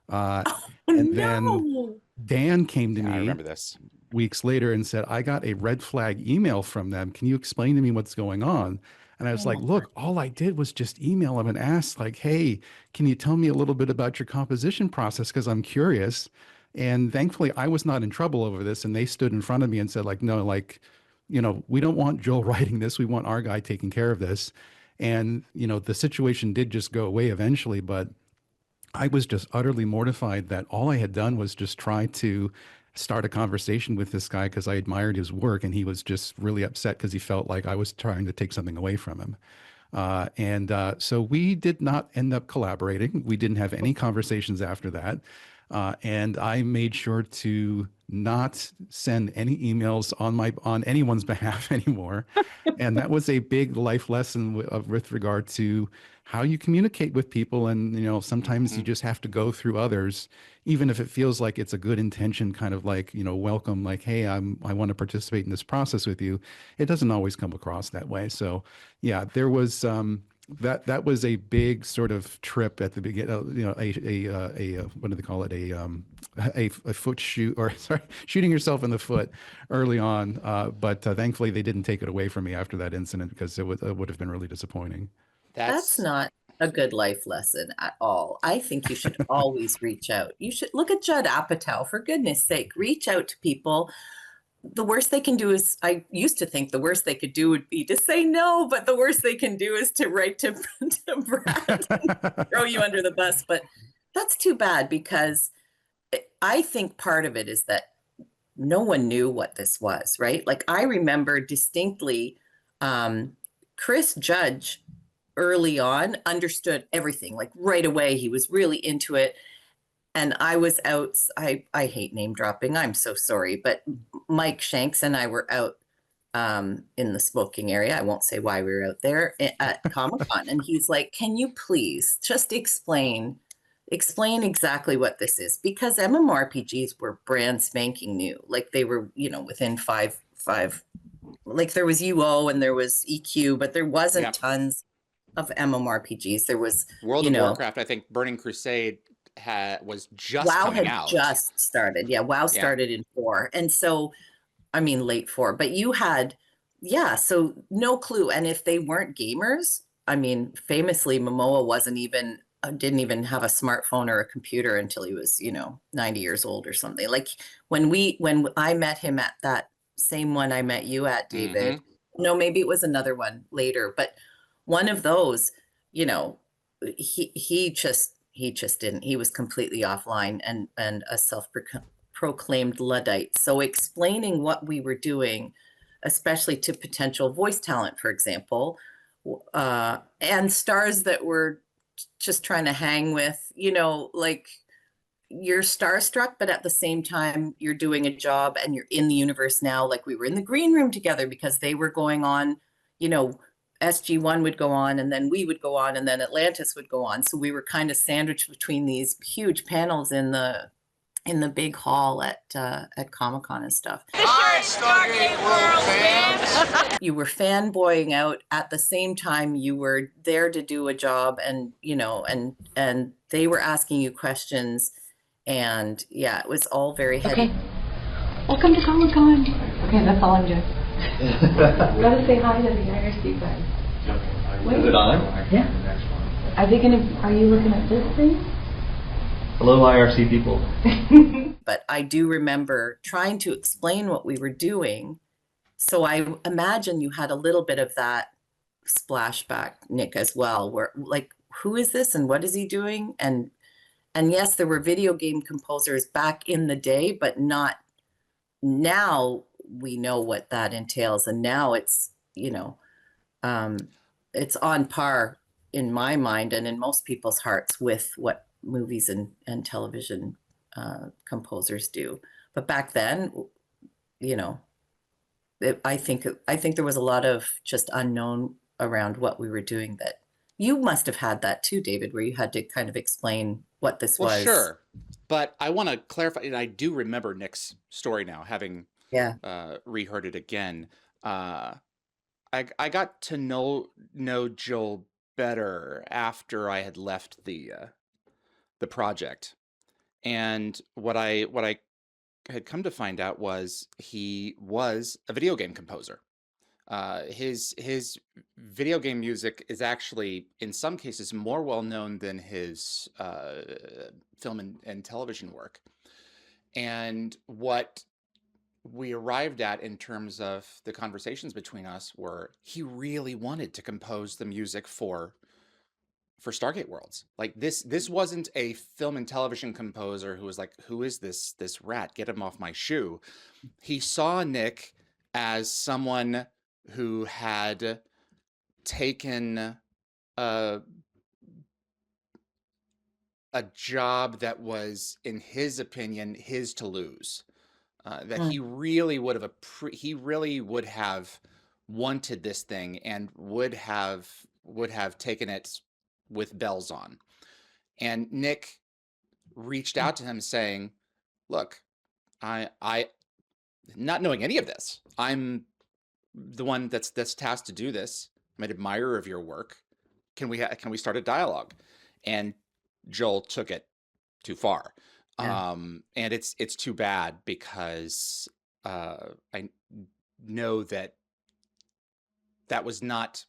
And then No. Dan came to Yeah, I me remember this. weeks later and said, "I got a red flag email from them. Can you explain to me what's going on?" And I was like, "Look, all I did was just email them and ask, like, hey, can you tell me a little bit about your composition process? Because I'm curious." And thankfully, I was not in trouble over this. And they stood in front of me and said, like, "No, like, we don't want Joel writing this. We want our guy taking care of this." And, the situation did just go away eventually. But I was just utterly mortified that all I had done was just try to start a conversation with this guy because I admired his work, and he was just really upset because he felt like I was trying to take something away from him. So we did not end up collaborating. We didn't have any conversations after that. And I made sure to not send any emails on anyone's behalf anymore. And that was a big life lesson with regard to how you communicate with people. And, sometimes you just have to go through others, even if it feels like it's a good intention, kind of like, welcome, like, hey, I want to participate in this process with you. It doesn't always come across that way. So yeah, there was, that was a big sort of trip at the beginning, what do they call it? A foot shoot, or sorry, shooting yourself in the foot early on. But thankfully they didn't take it away from me after that incident, because it would have been really disappointing. That's not a good life lesson at all. I think you should always reach out. You should look at Judd Apatow, for goodness sake, reach out to people. The worst they can do is, I used to think the worst they could do would be to say no, but the worst they can do is to write to Brad and throw you under the bus. But that's too bad, because I think part of it is that no one knew what this was, right? Like, I remember distinctly Chris Judge early on understood everything, like right away. He was really into it. And I was out, I hate name dropping, I'm so sorry, but Mike Shanks and I were out in the smoking area. I won't say why we were out there at Comic-Con. And he's like, "Can you please just explain exactly what this is?" Because MMORPGs were brand spanking new. Like, they were, within five, like there was UO and there was EQ, but there wasn't tons of MMORPGs. There was World of Warcraft, I think Burning Crusade was just WoW coming had out. just started. Yeah, WoW started in 4. And so, I mean, late 4, but you had, so no clue. And if they weren't gamers, I mean, famously, Momoa didn't even have a smartphone or a computer until he was, 90 years old or something. Like, when I met him at that same one I met you at, David, no, maybe it was another one later, but one of those, he just didn't. He was completely offline and a self-proclaimed Luddite. So explaining what we were doing, especially to potential voice talent, for example, and stars that were just trying to hang with, like, you're starstruck, but at the same time, you're doing a job and you're in the universe now. Like, we were in the green room together because they were going on, SG1 would go on, and then we would go on, and then Atlantis would go on. So we were kind of sandwiched between these huge panels in the big hall at Comic-Con and stuff. Hi, Stargate World fans! You were fanboying out at the same time you were there to do a job, and and they were asking you questions, and it was all very heavy. Okay. Welcome to Comic-Con. Okay, that's all I'm doing. Gotta say hi to the IRC guys. Wait. Is it on? Yeah. Are you looking at this thing? Hello, IRC people. But I do remember trying to explain what we were doing. So I imagine you had a little bit of that splashback, Nick, as well, where, like, who is this and what is he doing? And yes, there were video game composers back in the day, but not now. We know what that entails, and now it's, it's on par in my mind and in most people's hearts with what movies and television composers do. But back then, I think there was a lot of just unknown around what we were doing. That you must have had that too, David, where you had to kind of explain what this was. Sure, but I want to clarify, and I do remember Nick's story now, having reheard it again. I got to know Joel better after I had left the project, and what I had come to find out was he was a video game composer. His video game music is actually, in some cases, more well known than his film and television work. And what we arrived at in terms of the conversations between us were he really wanted to compose the music for Stargate Worlds. Like this wasn't a film and television composer who was like, who is this rat? Get him off my shoe. He saw Nick as someone who had taken a job that was, in his opinion, his to lose. That he really would have wanted this thing and would have taken it with bells on. And Nick reached out to him saying, look, I not knowing any of this, I'm the one that's tasked to do this. I'm an admirer of your work. Can we start a dialogue? And Joel took it too far. And it's too bad, because I know that was not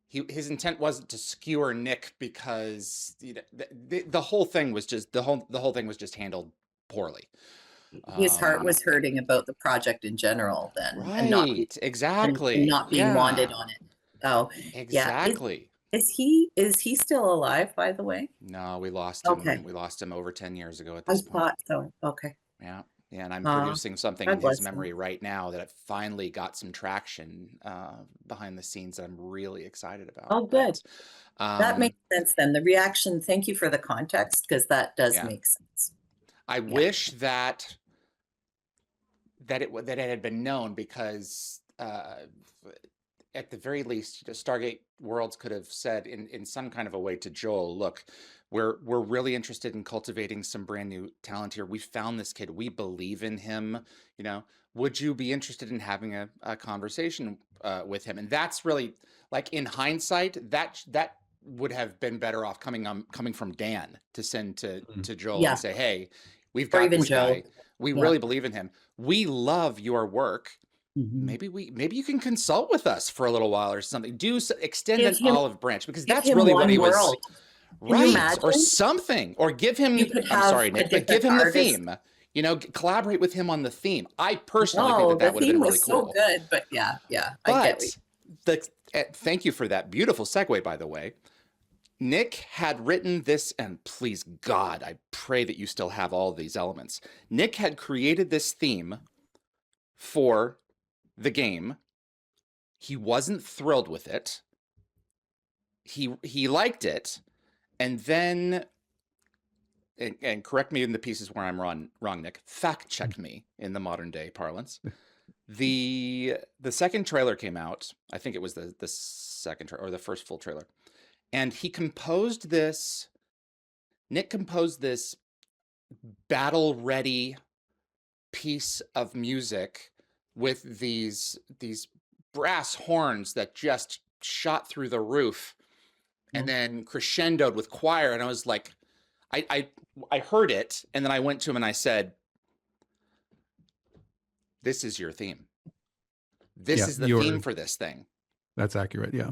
his intent. Wasn't to skewer Nick, because the whole thing was just the whole thing was just handled poorly. His heart was hurting about the project in general then. Right, and not, exactly. And not being wanted on it. Oh, exactly. Yeah. Is he still alive, by the way? No, we lost him. Okay. We lost him over 10 years ago at this point. I thought so. Okay. Yeah. And I'm producing something God in his bless him. memory right now that finally got some traction behind the scenes that I'm really excited about. Oh, good. But, that makes sense then. The reaction, thank you for the context, because that does make sense. I wish that it had been known, because at the very least, Stargate Worlds could have said in some kind of a way to Joel, look, we're really interested in cultivating some brand new talent here. We found this kid. We believe in him. Would you be interested in having a conversation with him? And that's really, like, in hindsight, that would have been better off coming from Dan to send to Joel and say, hey, we've got this guy. We really believe in him. We love your work. Maybe you can consult with us for a little while or something. Extend an olive branch, because that's really what he was. Right, or something, or give him. I'm sorry, Nick, but give him the theme. Collaborate with him on the theme. I personally think that would have been really cool. So good, but yeah. But thank you for that beautiful segue, by the way. Nick had written this, and please God, I pray that you still have all of these elements. Nick had created this theme for the game. He wasn't thrilled with it. He liked it, and then, and correct me in the pieces where I'm wrong, Nick. Fact check me in the modern day parlance. The second trailer came out. I think it was the second or the first full trailer. And Nick composed this battle-ready piece of music with these brass horns that just shot through the roof, and then crescendoed with choir. And I was like, I heard it, and then I went to him and I said, "This is your theme. This is the theme for this thing." That's accurate. Yeah.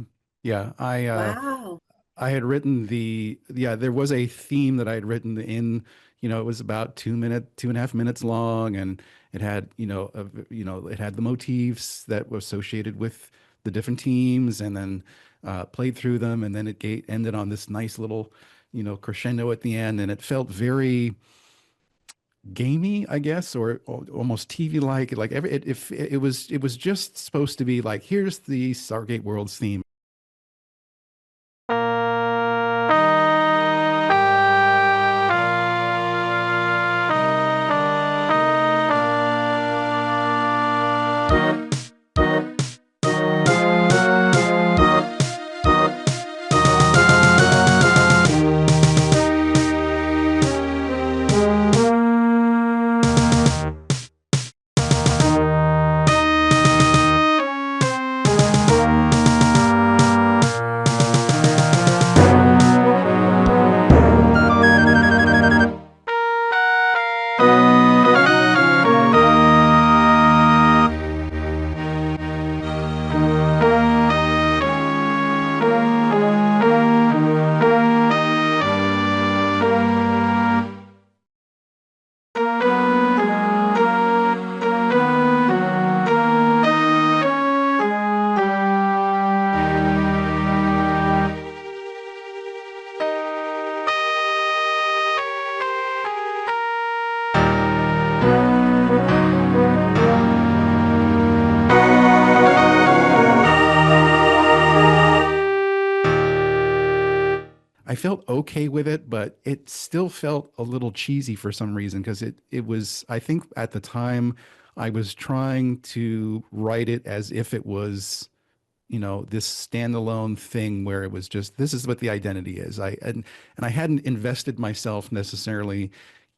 Wow. I had written there was a theme that I had written in, it was about 2.5 minutes long, and it had, it had the motifs that were associated with the different teams and then played through them, and then it ended on this nice little, crescendo at the end, and it felt very gamey, I guess, or almost TV like. Like it was just supposed to be like, here's the Stargate Worlds theme. I felt okay with it, but it still felt a little cheesy for some reason, because it was, I think at the time I was trying to write it as if it was, this standalone thing where it was just, this is what the identity is. And I hadn't invested myself necessarily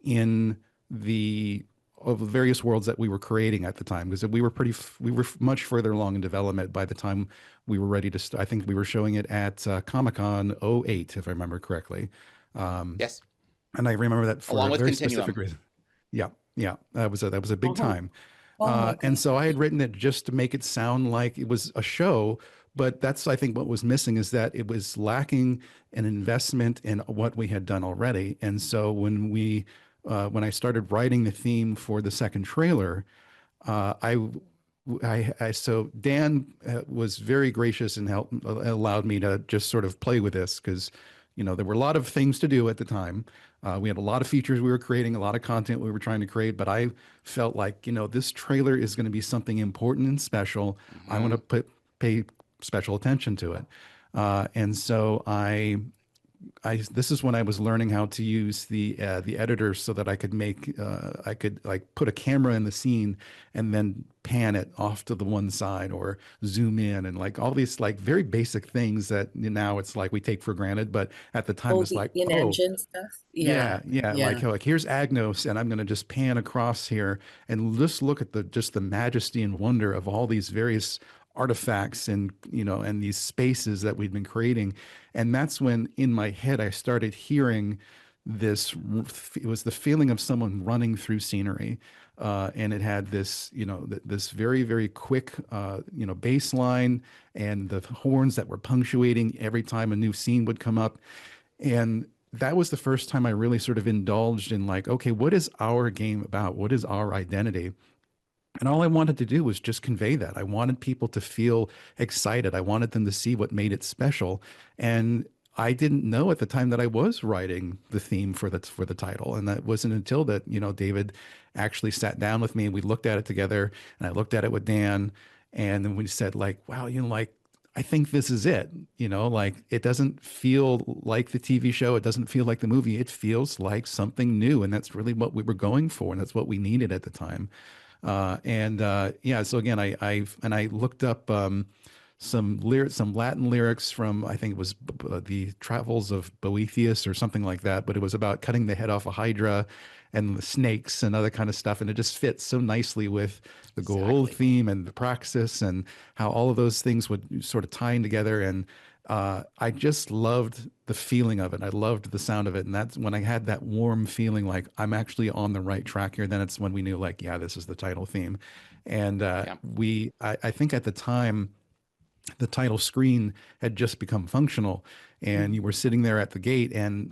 in the of the various worlds that we were creating at the time, because we were much further along in development by the time we were ready to start. I think we were showing it at Comic-Con '08, if I remember correctly. Yes. And I remember that for Along a with very Continuum. specific reason. Yeah, yeah, that was a big time. Oh my And so I had written it just to make it sound like it was a show, but that's, I think, what was missing, is that it was lacking an investment in what we had done already. And so when I started writing the theme for the second trailer, so Dan was very gracious and allowed me to just sort of play with this, because there were a lot of things to do at the time. We had a lot of features we were creating, a lot of content we were trying to create, but I felt like, this trailer is going to be something important and special. I want to pay special attention to it. And so this is when I was learning how to use the editor, so that I could I could like put a camera in the scene and then pan it off to the one side, or zoom in, and like all these like very basic things that now it's like we take for granted, but at the time it's the like, in-engine stuff. yeah, Yeah. like here's Agnos, and I'm going to just pan across here and just look at the majesty and wonder of all these various artifacts and and these spaces that we'd been creating. And that's when in my head I started hearing this. It was the feeling of someone running through scenery, and it had this this very, very quick bass line, and the horns that were punctuating every time a new scene would come up. And that was the first time I really sort of indulged in like, okay, what is our game about? What is our identity? And all I wanted to do was just convey that. I wanted people to feel excited. I wanted them to see what made it special. And I didn't know at the time that I was writing the theme for the title. And that wasn't until that, David actually sat down with me and we looked at it together, and I looked at it with Dan, and then we said like, wow, I think this is it. Like it doesn't feel like the TV show. It doesn't feel like the movie. It feels like something new. And that's really what we were going for. And that's what we needed at the time. So again, I looked up some Latin lyrics from, I think it was the Travels of Boethius or something like that, but it was about cutting the head off a hydra and the snakes and other kind of stuff, and it just fits so nicely with the Goa'uld theme and the praxis, and how all of those things would sort of tie in together. And I just loved the feeling of it. I loved the sound of it. And that's when I had that warm feeling like I'm actually on the right track here. Then it's when we knew like, yeah, this is the title theme. And I think at the time the title screen had just become functional, and you were sitting there at the gate, and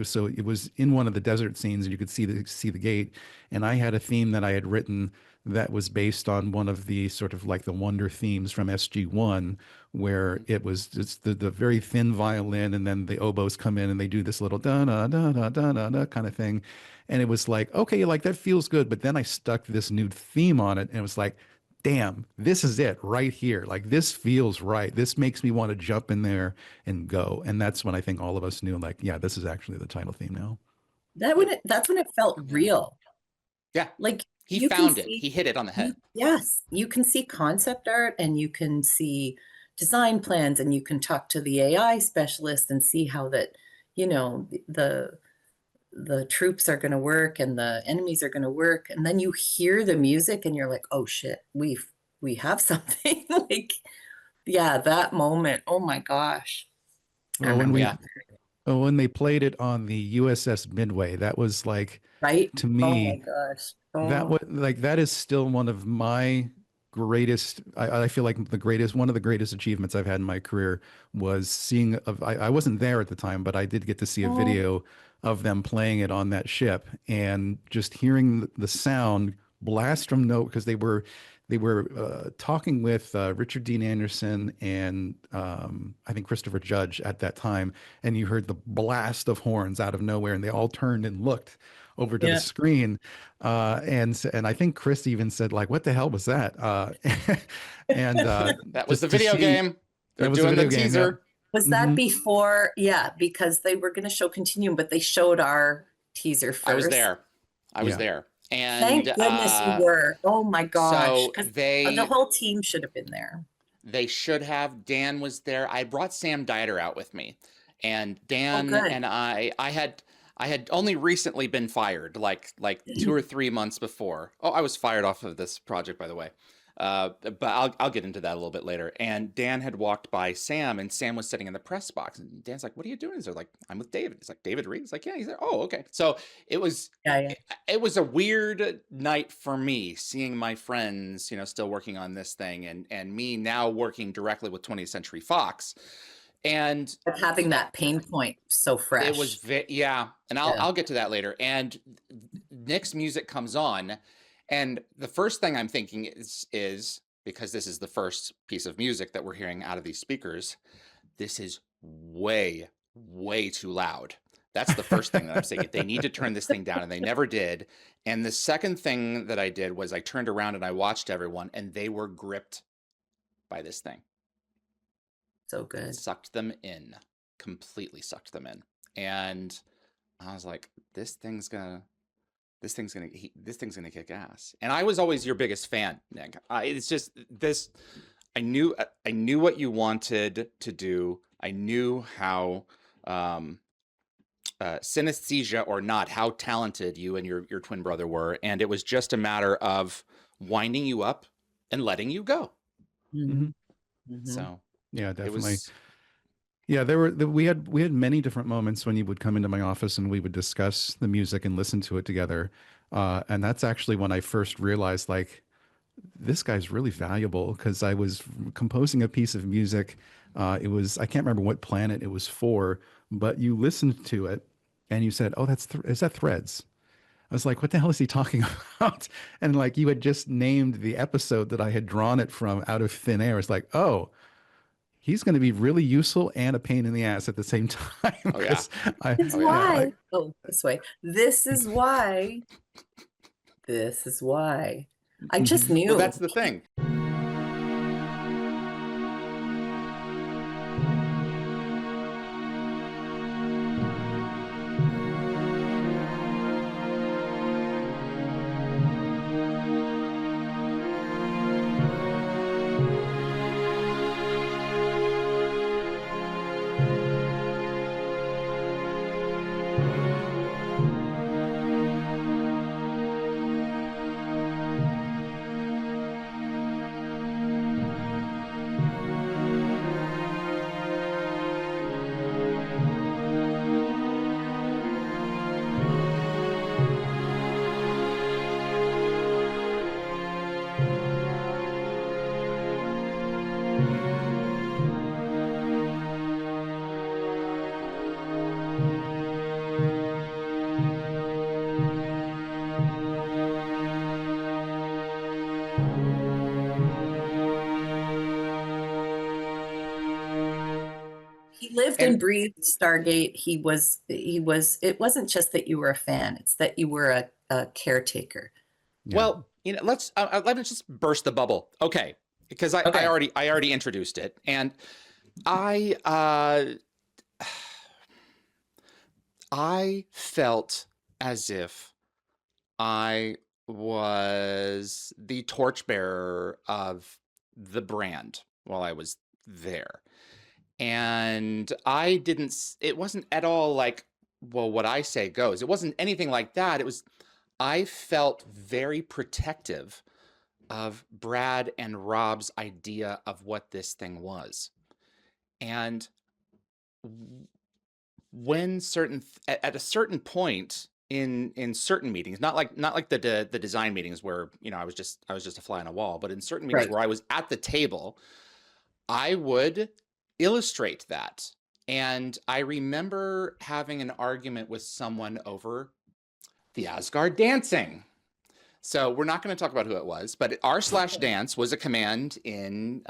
so it was in one of the desert scenes, and you could see the gate, and I had a theme that I had written that was based on one of the sort of like the wonder themes from SG-1, where it was just the very thin violin, and then the oboes come in and they do this little da da da da da da da kind of thing, and it was like, okay, like that feels good, but then I stuck this new theme on it, and it was like, damn, this is it right here. Like this feels right. This makes me want to jump in there and go. And that's when I think all of us knew, like, yeah, this is actually the title theme now. That's when it felt real. Yeah. Like He found it. He hit it on the head. Yes. You can see concept art and you can see design plans and you can talk to the AI specialist and see how that, the troops are going to work and the enemies are going to work, and then you hear the music and you're like, oh shit, we have something. Like, yeah, that moment, oh my gosh. When they played it on the USS Midway, that was like, right, to me, oh my gosh, that was like, that is still one of my greatest, I feel like one of the greatest achievements I've had in my career was seeing, I wasn't there at the time, but I did get to see a video of them playing it on that ship, and just hearing the sound blast from note, because they were talking with Richard Dean Anderson and I think Christopher Judge at that time, and you heard the blast of horns out of nowhere, and they all turned and looked over to the screen, and I think Chris even said, like, what the hell was that? And that was the video game. They're doing the teaser. Was that before? Yeah, because they were going to show Continuum, but they showed our teaser first. I was there. And thank goodness you were. Oh my gosh. So the whole team should have been there. They should have. Dan was there. I brought Sam Dieter out with me. And Dan and I had only recently been fired, like 2 or 3 months before. Oh, I was fired off of this project, by the way. But I'll get into that a little bit later. And Dan had walked by Sam, and Sam was sitting in the press box. And Dan's like, "What are you doing?" He's like, "I'm with David." He's like, "David Reed?" He's like, "Yeah." He's like, "Oh, okay." So it was it was a weird night for me, seeing my friends, still working on this thing, and me now working directly with 20th Century Fox. And having that pain point so fresh. It was and I'll get to that later. And Nick's music comes on. And the first thing I'm thinking is because this is the first piece of music that we're hearing out of these speakers, this is way, way too loud. That's the first thing that I'm saying. They need to turn this thing down, and they never did. And the second thing that I did was I turned around and I watched everyone, and they were gripped by this thing. So good. It sucked them in, completely sucked them in. And I was like, this thing's gonna kick ass. And I was always your biggest fan, Nick. It's just this. I knew what you wanted to do. I knew how synesthesia or not, how talented you and your twin brother were, and it was just a matter of winding you up and letting you go. So yeah, definitely. Yeah, we had many different moments when you would come into my office and we would discuss the music and listen to it together. And that's actually when I first realized, like, this guy's really valuable, because I was composing a piece of music. I can't remember what planet it was for, but you listened to it and you said, "Oh, is that Threads?" I was like, what the hell is he talking about? And like, you had just named the episode that I had drawn it from out of thin air. It's like, oh, he's going to be really useful and a pain in the ass at the same time. Oh, yeah. This way. This is why. This is why. I just knew. Well, that's the thing. lived and breathed Stargate. It wasn't just that you were a fan, it's that you were a caretaker. Yeah. Well, let me just burst the bubble. Okay. Because I already introduced it. And I felt as if I was the torchbearer of the brand while I was there. And it wasn't at all like, well, what I say goes. It wasn't anything like that. I felt very protective of Brad and Rob's idea of what this thing was. And when at a certain point in certain meetings, not like the design meetings where, I was just a fly on a wall, but in certain meetings where I was at the table, I would illustrate that. And I remember having an argument with someone over the Asgard dancing. So we're not going to talk about who it was, but r/dance was a command in,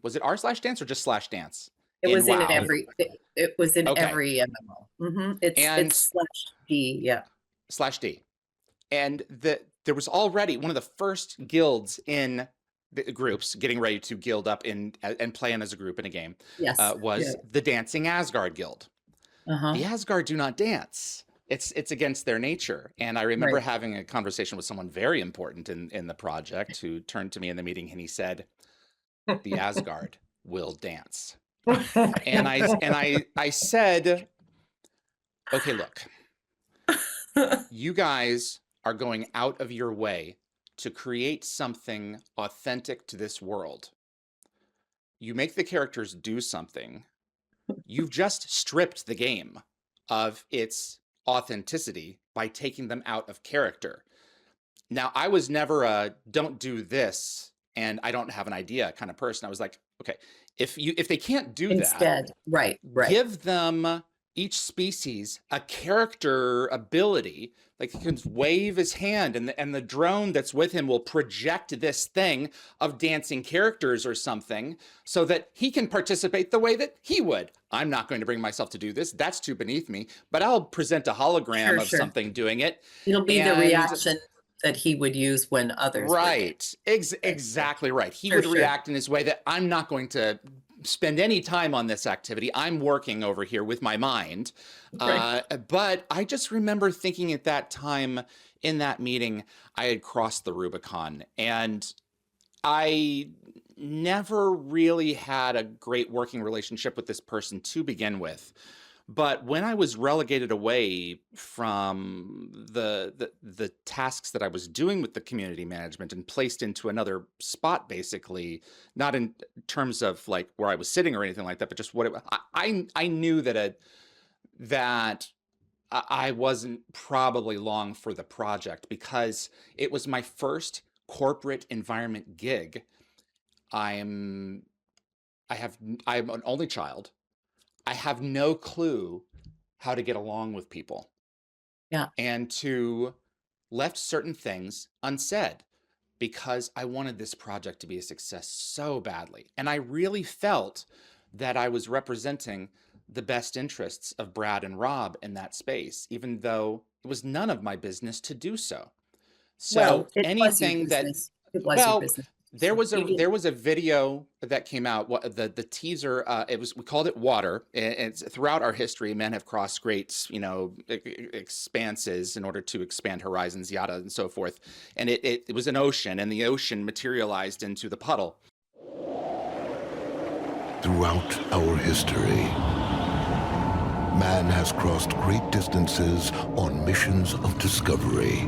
was it r/dance or just /dance? It was WoW? in every, it was in every MMO. It's /D, yeah. /D. And there was already one of the first guilds in the groups getting ready to guild up and play in as a group in a game. Yes. Was the Dancing Asgard Guild. The Asgard do not dance. It's against their nature. And I remember having a conversation with someone very important in the project who turned to me in the meeting and he said, the Asgard will dance. And I said, okay, look, you guys are going out of your way to create something authentic to this world. You make the characters do something. You've just stripped the game of its authenticity by taking them out of character. Now, I was never a don't do this and I don't have an idea kind of person. I was like, okay, if they can't do Instead, that, give them each species a character ability. Like he can wave his hand and the drone that's with him will project this thing of dancing characters or something so that he can participate the way that he would. I'm not going to bring myself to do this. That's too beneath me, but I'll present a hologram of something doing it. It'll be the reaction that he would use when others exactly right. He would react in his way that I'm not going to spend any time on this activity. I'm working over here with my mind. But I just remember thinking at that time in that meeting, I had crossed the Rubicon and I never really had a great working relationship with this person to begin with. But when I was relegated away from the tasks that I was doing with the community management and placed into another spot, basically, not in terms of like where I was sitting or anything like that, but just what I knew that I wasn't probably long for the project because it was my first corporate environment gig. I'm an only child. I have no clue how to get along with people. Yeah. And to left certain things unsaid because I wanted this project to be a success so badly. And I really felt that I was representing the best interests of Brad and Rob in that space, even though it was none of my business to do so. So anything that, well, there was a video that came out. The teaser. We called it Water. It's throughout our history, men have crossed great, expanses in order to expand horizons, yada and so forth. And it was an ocean, and the ocean materialized into the Puddle. Throughout our history, man has crossed great distances on missions of discovery.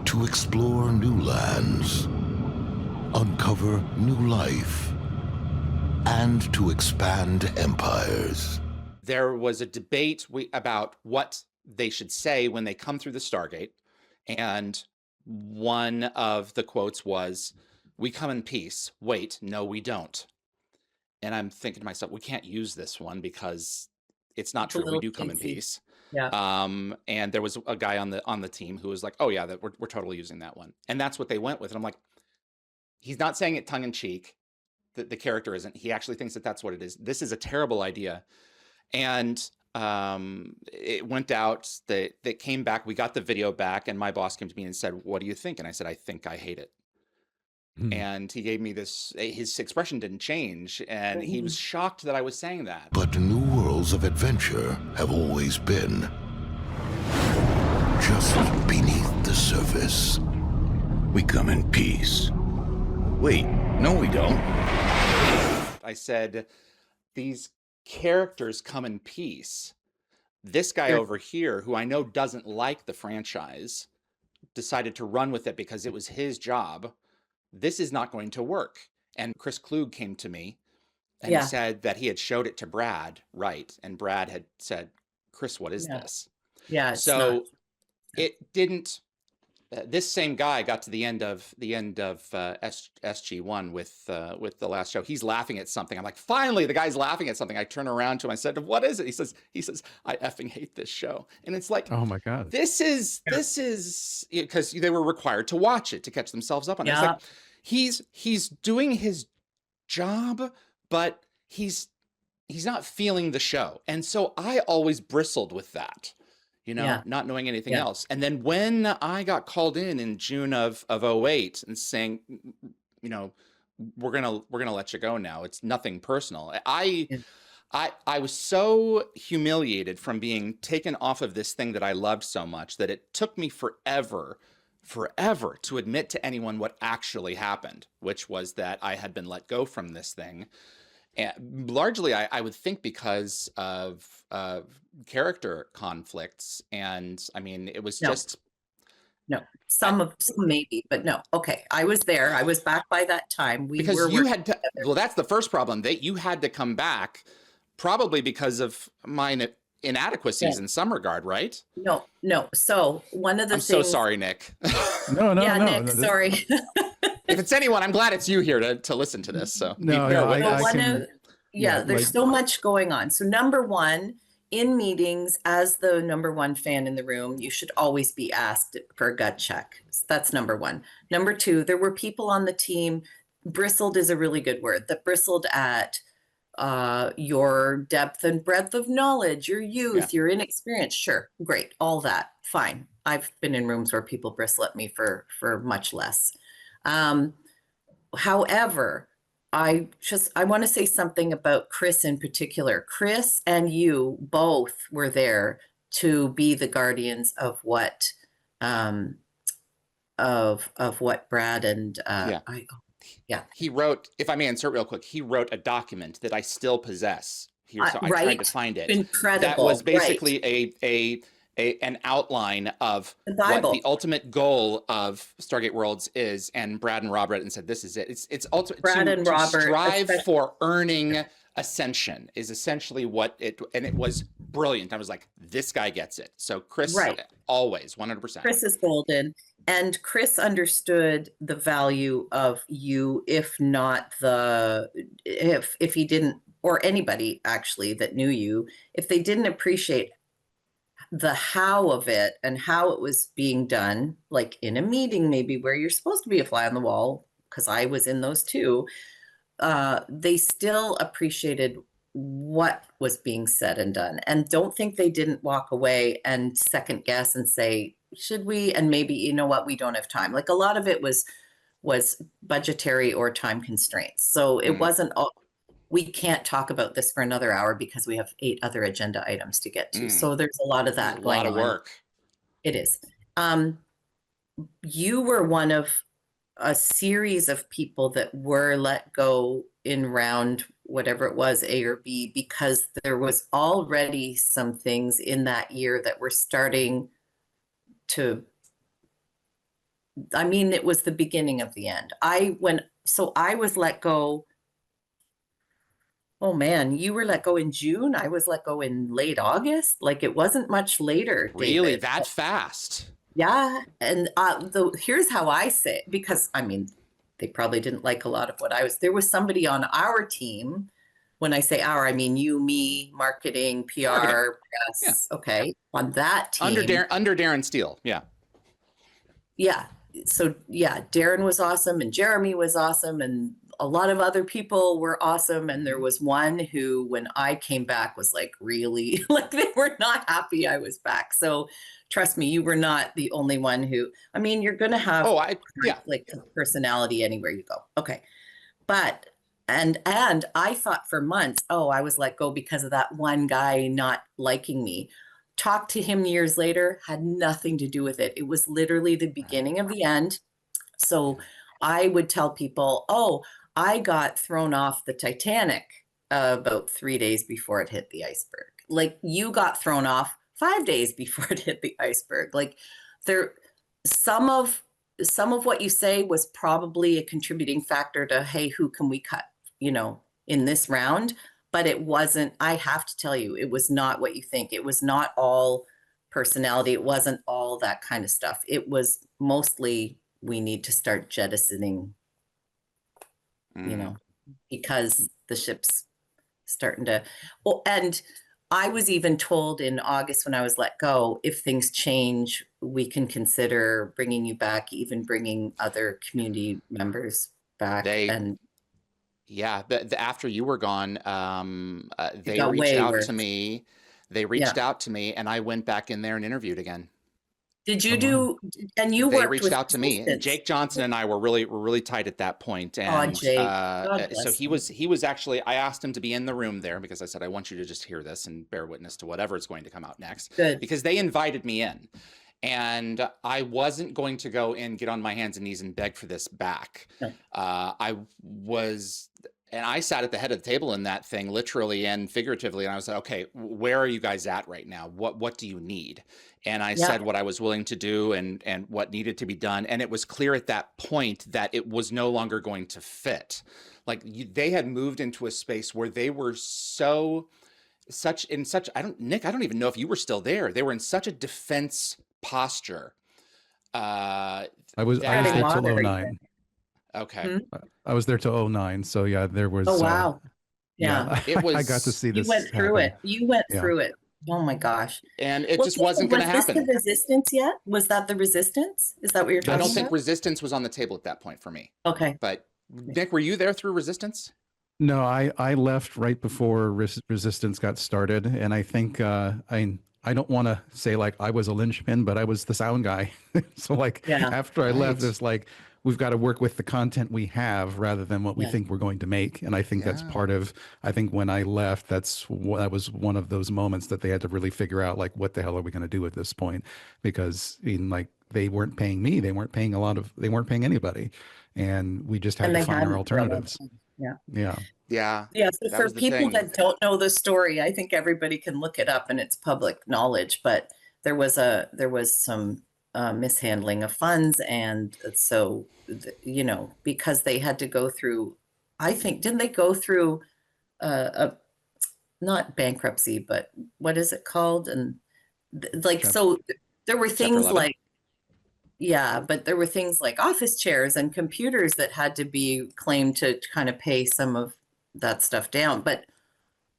To explore new lands, uncover new life, and to expand empires. There was a debate about what they should say when they come through the Stargate, and one of the quotes was, "We come in peace. Wait, no, we don't." And I'm thinking to myself, we can't use this one because it's not true. We do come in peace. Yeah. And there was a guy on the team who was like, "Oh yeah, we're totally using that one," and that's what they went with. And I'm like, he's not saying it tongue in cheek. the character isn't. He actually thinks that that's what it is. This is a terrible idea. And it went out, they came back, we got the video back, and my boss came to me and said, what do you think? And I said, I think I hate it. And he gave me this, his expression didn't change, and he was shocked that I was saying that. But new worlds of adventure have always been just beneath the surface. We come in peace. Wait, no we don't. I said, these characters come in peace. This guy over here, who I know doesn't like the franchise, decided to run with it because it was his job. This is not going to work. And Chris Klug came to me and he said that he had showed it to Brad, right? And Brad had said, Chris, what is this? Yeah. So it didn't. This same guy got to the end of SG1 with the last show. He's laughing at something. I'm like, finally, the guy's laughing at something. I turn around to him. I said, what is it? He says, I effing hate this show. And it's like, oh my God, this is because they were required to watch it to catch themselves up on it. It's like, he's doing his job, but he's not feeling the show. And so I always bristled with that. Not knowing anything else. And then when I got called in June of 08 and saying, we're gonna let you go now. It's nothing personal. I was so humiliated from being taken off of this thing that I loved so much that it took me forever to admit to anyone what actually happened, which was that I had been let go from this thing. And largely, I would think because of character conflicts, and I mean, it was some maybe, but no. Okay, I was there. I was back by that time. You had to. Well, that's the first problem. That you had to come back, probably because of my inadequacies in some regard, right? No. So one of the things. I'm so sorry, Nick. No. Nick, sorry. If it's anyone, I'm glad it's you here to listen to this. So there's so much going on. So number one, in meetings, as the number one fan in the room, you should always be asked for a gut check. That's number one. Number two, there were people on the team, bristled is a really good word, that bristled at your depth and breadth of knowledge, your youth, your inexperience. Sure, great, all that, fine. I've been in rooms where people bristle at me for much less. However, I want to say something about Chris in particular. Chris and you both were there to be the guardians of what Brad and he wrote, if I may insert real quick, he wrote a document that I still possess here. So I tried to find it. Incredible. That was basically an outline of what the ultimate goal of Stargate Worlds is, and Brad and Robert and said, this is it. It's ultimate to strive for earning ascension is essentially what it, and it was brilliant. I was like, this guy gets it. So Chris, always 100%. Chris is golden, and Chris understood the value of you, if he didn't, or anybody actually that knew you, if they didn't appreciate the how of it and how it was being done, like in a meeting maybe where you're supposed to be a fly on the wall, because I was in those too, they still appreciated what was being said and done, and don't think they didn't walk away and second guess and say, should we, and maybe, you know what, we don't have time. Like a lot of it was budgetary or time constraints, so it wasn't all, we can't talk about this for another hour because we have 8 other agenda items to get to. So there's a lot of that going on. A lot of work. It is. You were one of a series of people that were let go in round, whatever it was, A or B, because there was already some things in that year that were starting to, I mean, it was the beginning of the end. I was let go. Oh man, you were let go in June. I was let go in late August. Like it wasn't much later. Really, David. that fast? Yeah, and here's how I say it, because I mean, they probably didn't like a lot of what I was. There was somebody on our team. When I say our, I mean you, me, marketing, PR, press. Yeah. Okay, on that team under Darren Steele. Yeah. Yeah. So yeah, Darren was awesome, and Jeremy was awesome, and a lot of other people were awesome. And there was one who, when I came back, was like, really, like they were not happy I was back. So trust me, you were not the only one who, I mean, you're going to have like personality anywhere you go. Okay. But, and I thought for months, oh, I was let go because of that one guy not liking me. Talked to him years later, had nothing to do with it. It was literally the beginning of the end. So I would tell people, oh, I got thrown off the Titanic about 3 days before it hit the iceberg. Like, you got thrown off 5 days before it hit the iceberg. Like, some of what you say was probably a contributing factor to, hey, who can we cut, in this round? But it wasn't, I have to tell you, it was not what you think. It was not all personality. It wasn't all that kind of stuff. It was mostly, we need to start jettisoning, because the ship's starting to, well, and I was even told in August when I was let go, if things change, we can consider bringing you back, even bringing other community members back. Yeah, after you were gone, they reached out to me. They reached out to me, and I went back in there and interviewed again. Did you do? And you They reached out to me. Jake Johnson and I were really tight at that point. And so he was actually. I asked him to be in the room there because I said, I want you to just hear this and bear witness to whatever is going to come out next. Good. Because they invited me in. And I wasn't going to go and get on my hands and knees and beg for this back. No. And I sat at the head of the table in that thing, literally and figuratively. And I was like, okay, where are you guys at right now? What do you need? And I said what I was willing to do and what needed to be done. And it was clear at that point that it was no longer going to fit. Like, they had moved into a space where they were Nick, I don't even know if you were still there. They were in such a defense posture. I was there till 09. Okay. I was there till 09. So yeah, there was. Oh wow. Yeah. It was. I got to see this. You went through it. You went through it. Oh my gosh. And it just wasn't going to happen. Was this the Resistance yet? Was that the Resistance? Is that what you're talking about? I don't think Resistance was on the table at that point for me. Okay. But Nick, were you there through Resistance? No, I left right before Resistance got started, and I think I don't want to say like I was a linchpin, but I was the sound guy. So like after I left, it's like we've got to work with the content we have rather than what we think we're going to make. And I think that's part of, I think when I left, that was one of those moments that they had to really figure out like, what the hell are we going to do at this point? Because like they weren't paying me, they weren't paying anybody. And we just had to find our alternatives. Yeah. So for people that don't know the story, I think everybody can look it up and it's public knowledge, but there was some mishandling of funds. And so, because they had to go through, I think, didn't they go through not bankruptcy, but what is it called? And so there were things like, but there were things like office chairs and computers that had to be claimed to kind of pay some of that stuff down. But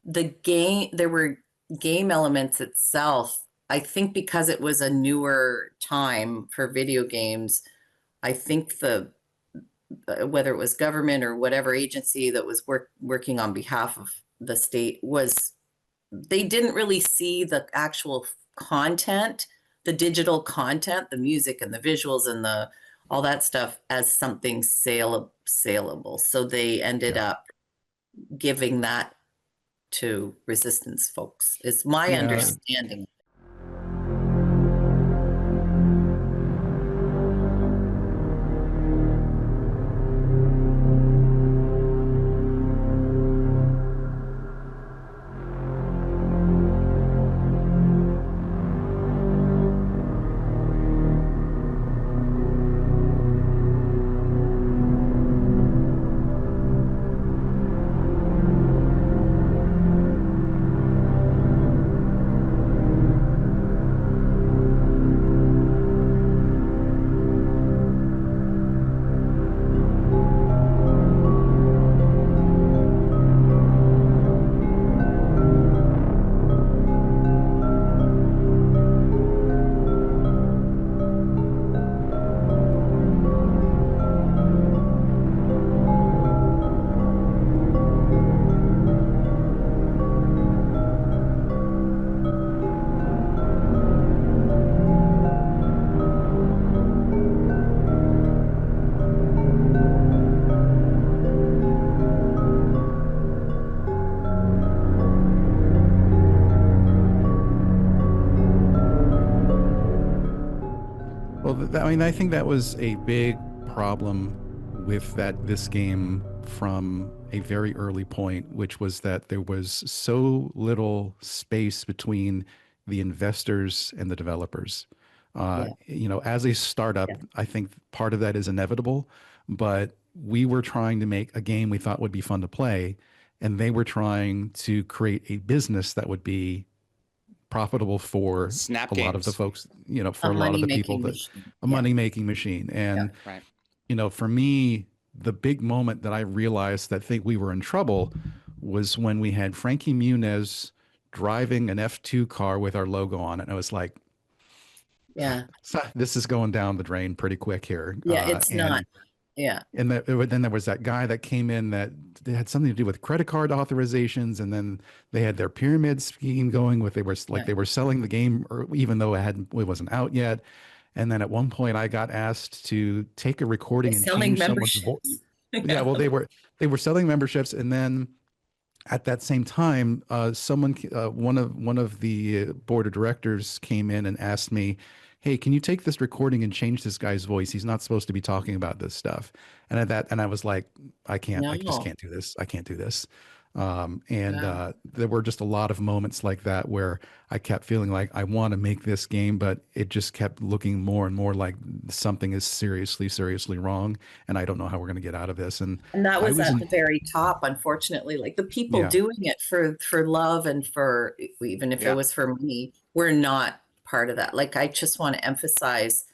there were game elements itself. I think because it was a newer time for video games, I think whether it was government or whatever agency that was working on behalf of the state they didn't really see the actual content, the digital content, the music and the visuals and all that stuff as something saleable. So they ended up giving that to Resistance folks. It's my understanding. I mean, I think that was a big problem with this game from a very early point, which was that there was so little space between the investors and the developers. You know, as a startup, I think part of that is inevitable, but we were trying to make a game we thought would be fun to play, and they were trying to create a business that would be profitable for a lot of the folks, you know, for a lot of the people that a money-making machine. And, you know, for me, the big moment that I realized that we were in trouble was when we had Frankie Muniz driving an F2 car with our logo on it. And I was like, this is going down the drain pretty quick here. It's not. And then there was that guy that came in that had something to do with credit card authorizations, and then they had their pyramid scheme going with they were selling the game even though it wasn't out yet. And then at one point I got asked to take a recording and change someone's voice. Well, they were selling memberships, and then at that same time, one of the board of directors came in and asked me, "Hey, can you take this recording and change this guy's voice? He's not supposed to be talking about this stuff." And I was like, I just can't do this. I can't do this. There were just a lot of moments like that where I kept feeling like I want to make this game, but it just kept looking more and more like something is seriously, seriously wrong, and I don't know how we're going to get out of this. And that was at the very top, unfortunately. Like the people doing it for love and for even if it was for money, we're not part of that. Like I just want to emphasize,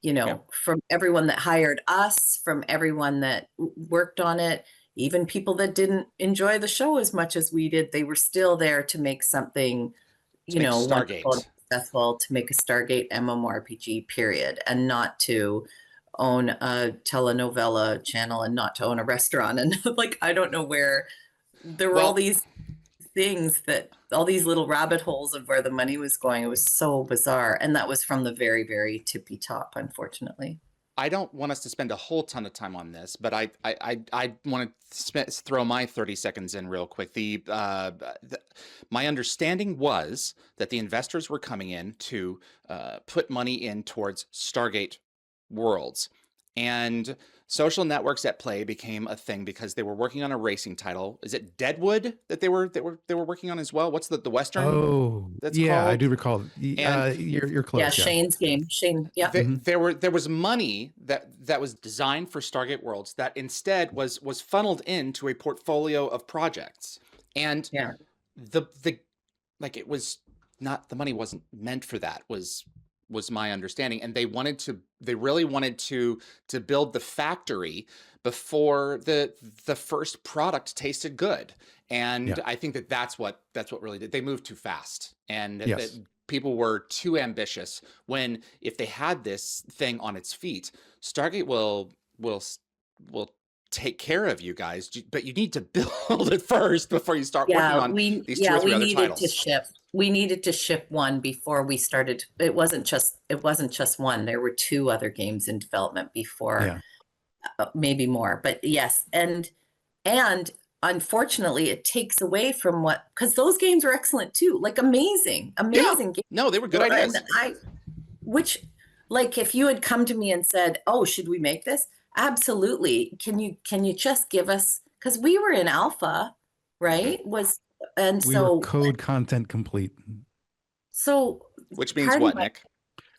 you know, from everyone that hired us, from everyone that worked on it, even people that didn't enjoy the show as much as we did, they were still there to make something, wonderful and successful, to make a Stargate MMORPG, period, and not to own a telenovela channel and not to own a restaurant. And like, I don't know where there were all these things all these little rabbit holes of where the money was going. It was so bizarre. And that was from the very, very tippy top, unfortunately. I don't want us to spend a whole ton of time on this, but I want to throw my 30 seconds in real quick. My understanding was that the investors were coming in to put money in towards Stargate Worlds, and social networks at play became a thing because they were working on a racing title. Is it Deadwood that they were working on as well? What's the Western? Oh, that's called? I do recall. You're close. Yeah, Shane's game. Shane. Yeah. There was money that was designed for Stargate Worlds that instead was funneled into a portfolio of projects, and the money wasn't meant for that. Was my understanding, and they really wanted to build the factory before the first product tasted good, and I think that's what really did. They moved too fast, and that people were too ambitious. When if they had this thing on its feet, Stargate will take care of you guys, but you need to build it first before you start working on these 2 or 3 other titles. We needed to ship one before we started. It wasn't just one. There were 2 other games in development before, maybe more. But yes, and unfortunately, it takes away from because those games were excellent too. Like amazing games. No, they were good ideas. Like if you had come to me and said, "Oh, should we make this?" Absolutely. Can you just give us? Because we were in alpha, right? We were code content complete. So which means what, Nick?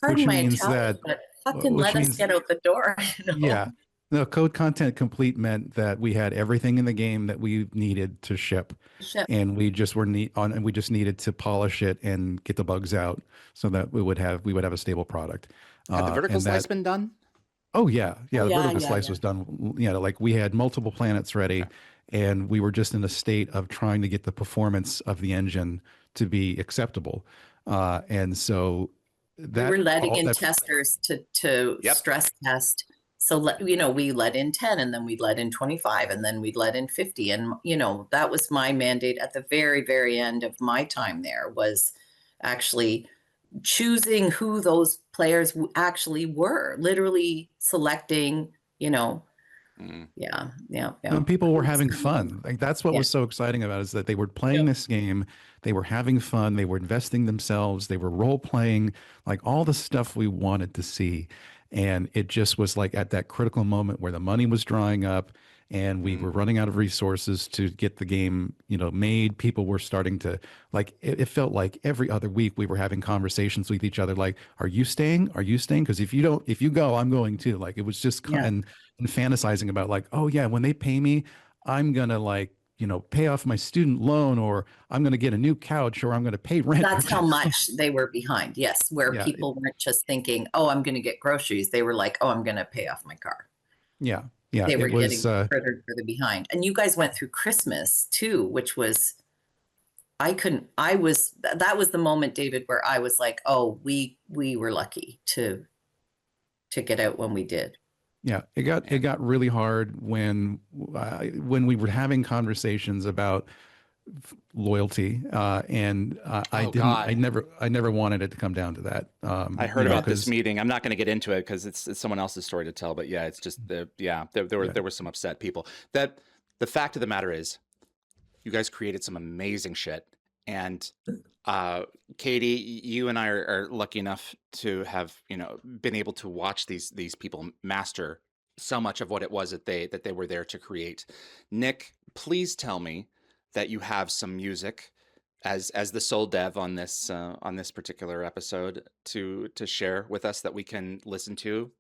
Which means that fucking let us get out the door. Yeah. No, code content complete meant that we had everything in the game that we needed to ship. And we just we just needed to polish it and get the bugs out so that we would have a stable product. Had the vertical slice been done? Oh yeah. The vertical slice was done. Like we had multiple planets ready, and we were just in a state of trying to get the performance of the engine to be acceptable. And so we were letting in testers to stress test. So we let in 10, and then we'd let in 25, and then we'd let in 50, and that was my mandate at the very, very end of my time there, was actually choosing who those players actually were, literally selecting, And people were having fun. Like that's what was so exciting about it, is that they were playing this game, they were having fun, they were investing themselves, they were role playing, like all the stuff we wanted to see. And it just was like at that critical moment where the money was drying up and we were running out of resources to get the game, made. People were starting to like, it felt like every other week we were having conversations with each other. Like, are you staying? Are you staying? Because if you go, I'm going too. Like, it was just and fantasizing about like, oh yeah, when they pay me, I'm going to like, pay off my student loan, or I'm going to get a new couch, or I'm going to pay rent. That's how much they were behind. Yes. Where people weren't just thinking, oh, I'm going to get groceries. They were like, oh, I'm going to pay off my car. Yeah. Yeah. They were it was, getting further behind. And you guys went through Christmas too, which was, that was the moment, David, where I was like, oh, we were lucky to get out when we did. Yeah, it got really hard when we were having conversations about loyalty, and I never wanted it to come down to that. I heard about this meeting. I'm not going to get into it because it's someone else's story to tell. But yeah, it's just there were some upset people. That the fact of the matter is, you guys created some amazing shit, and Katie, you and I are lucky enough to have been able to watch these people master so much of what it was that they were there to create. Nick, please tell me that you have some music as the sole dev on this particular episode to share with us that we can listen to.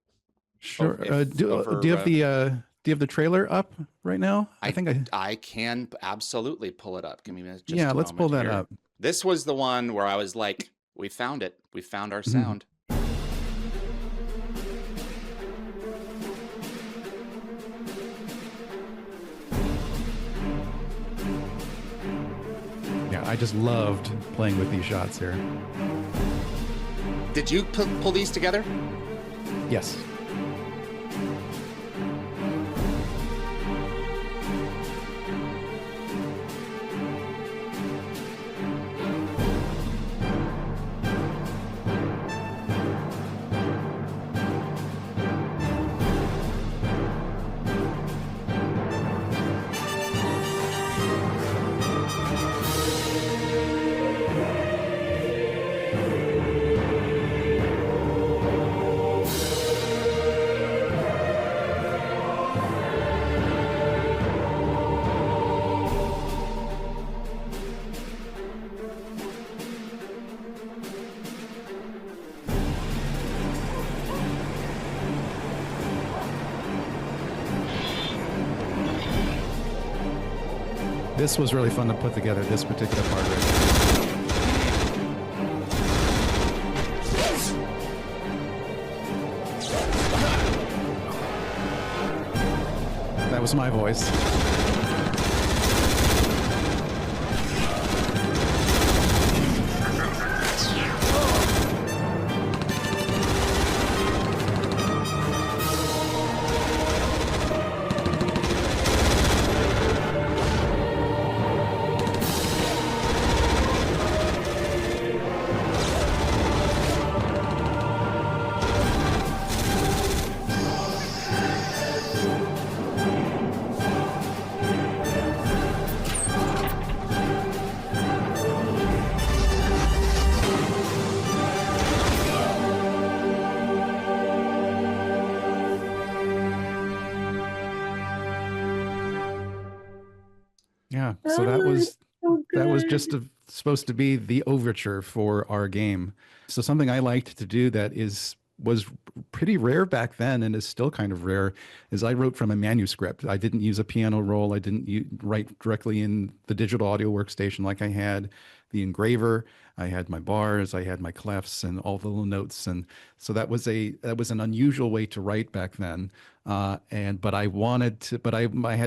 Sure. Do you have the trailer up right now? I think I can absolutely pull it up. Give me just yeah. Let's pull that up. This was the one where I was like, we found it. We found our sound. Yeah, I just loved playing with these shots here. Did you pull these together? Yes. This was really fun to put together, this particular part right here. That was my voice. Yeah, so that was just supposed to be the overture for our game. So something I liked to do that was pretty rare back then and is still kind of rare is I wrote from a manuscript. I didn't use a piano roll. I didn't write directly in the digital audio workstation like I had the engraver. I had my bars, I had my clefs and all the little notes. And so that was an unusual way to write back then. I had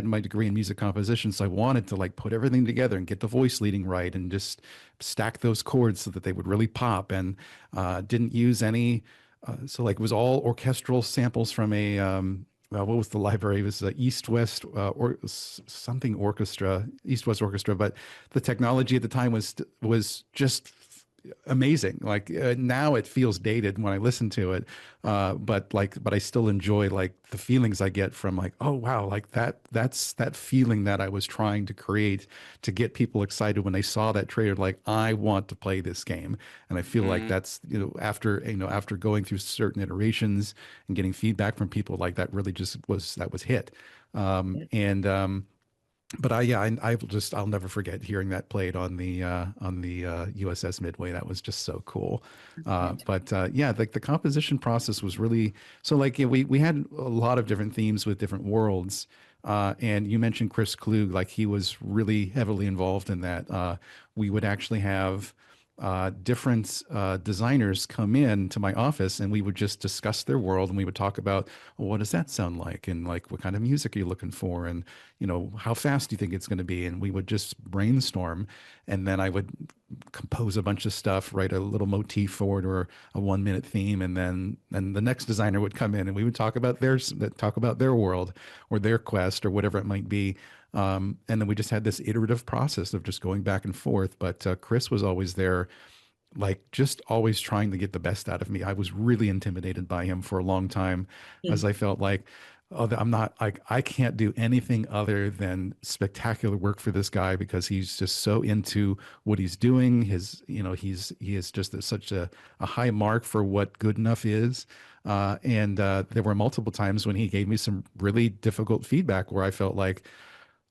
my degree in music composition. So I wanted to like put everything together and get the voice leading right and just stack those chords so that they would really pop, and didn't use any. So like it was all orchestral samples from a, what was the library? It was East West or something orchestra, East West Orchestra. But the technology at the time was just amazing. Like now it feels dated when I listen to it, but I still enjoy like the feelings I get from like, oh wow, like that's that feeling that I was trying to create to get people excited when they saw that trailer. Like I want to play this game, and I feel like that's after going through certain iterations and getting feedback from people, like that really just was hit. But I'll never forget hearing that played on the USS Midway. That was just so cool. Like the composition process was really so. Like we had a lot of different themes with different worlds. And you mentioned Chris Klug, like he was really heavily involved in that. We would actually have different designers come in to my office, and we would just discuss their world, and we would talk about, well, what does that sound like, and like what kind of music are you looking for, and how fast do you think it's going to be, and we would just brainstorm, and then I would compose a bunch of stuff, write a little motif for it or a 1 minute theme, and then the next designer would come in, and we would talk about their world or their quest or whatever it might be. And then we just had this iterative process of just going back and forth. But Chris was always there, like just always trying to get the best out of me. I was really intimidated by him for a long time, as I felt like, oh, I'm not like, I can't do anything other than spectacular work for this guy, because he's just so into what he's doing. He is just such a high mark for what good enough is. There were multiple times when he gave me some really difficult feedback where I felt like,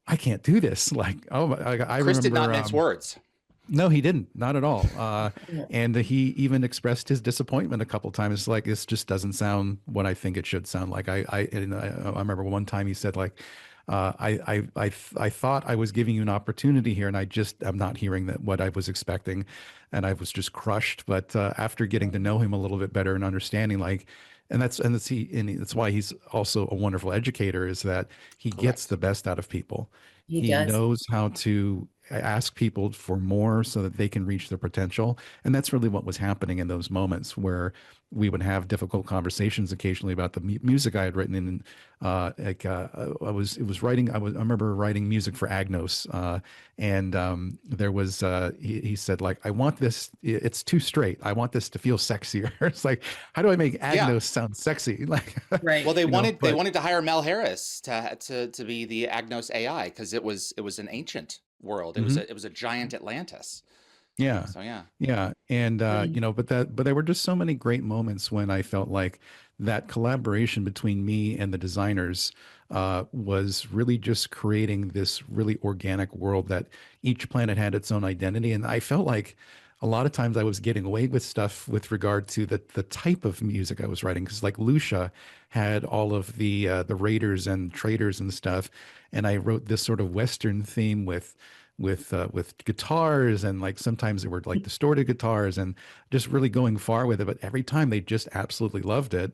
I can't do this. Like, oh, I Chris remember, did not mince words. No, he didn't. Not at all. And he even expressed his disappointment a couple times. Like, this just doesn't sound what I think it should sound like. I remember one time he said, like, I thought I was giving you an opportunity here, and I'm not hearing what I was expecting, and I was just crushed. But after getting to know him a little bit better and understanding, like, and that's why he's also a wonderful educator, is that he gets the best out of people. He knows how to ask people for more so that they can reach their potential. And that's really what was happening in those moments where we would have difficult conversations occasionally about the music I had written. And I remember writing music for Agnos. There was, he said, like, I want this, it's too straight. I want this to feel sexier. It's like, how do I make Agnos sound sexy? Like, right. Well, they wanted to hire Mel Harris to be the Agnos AI, because it was an ancient world. It was a giant Atlantis. Yeah. So yeah. Yeah. And but there were just so many great moments when I felt like that collaboration between me and the designers was really just creating this really organic world that each planet had its own identity. And I felt like a lot of times I was getting away with stuff with regard to the type of music I was writing, because like Lucia had all of the raiders and traders and stuff, and I wrote this sort of Western theme with guitars, and like sometimes they were like distorted guitars, and just really going far with it. But every time they just absolutely loved it.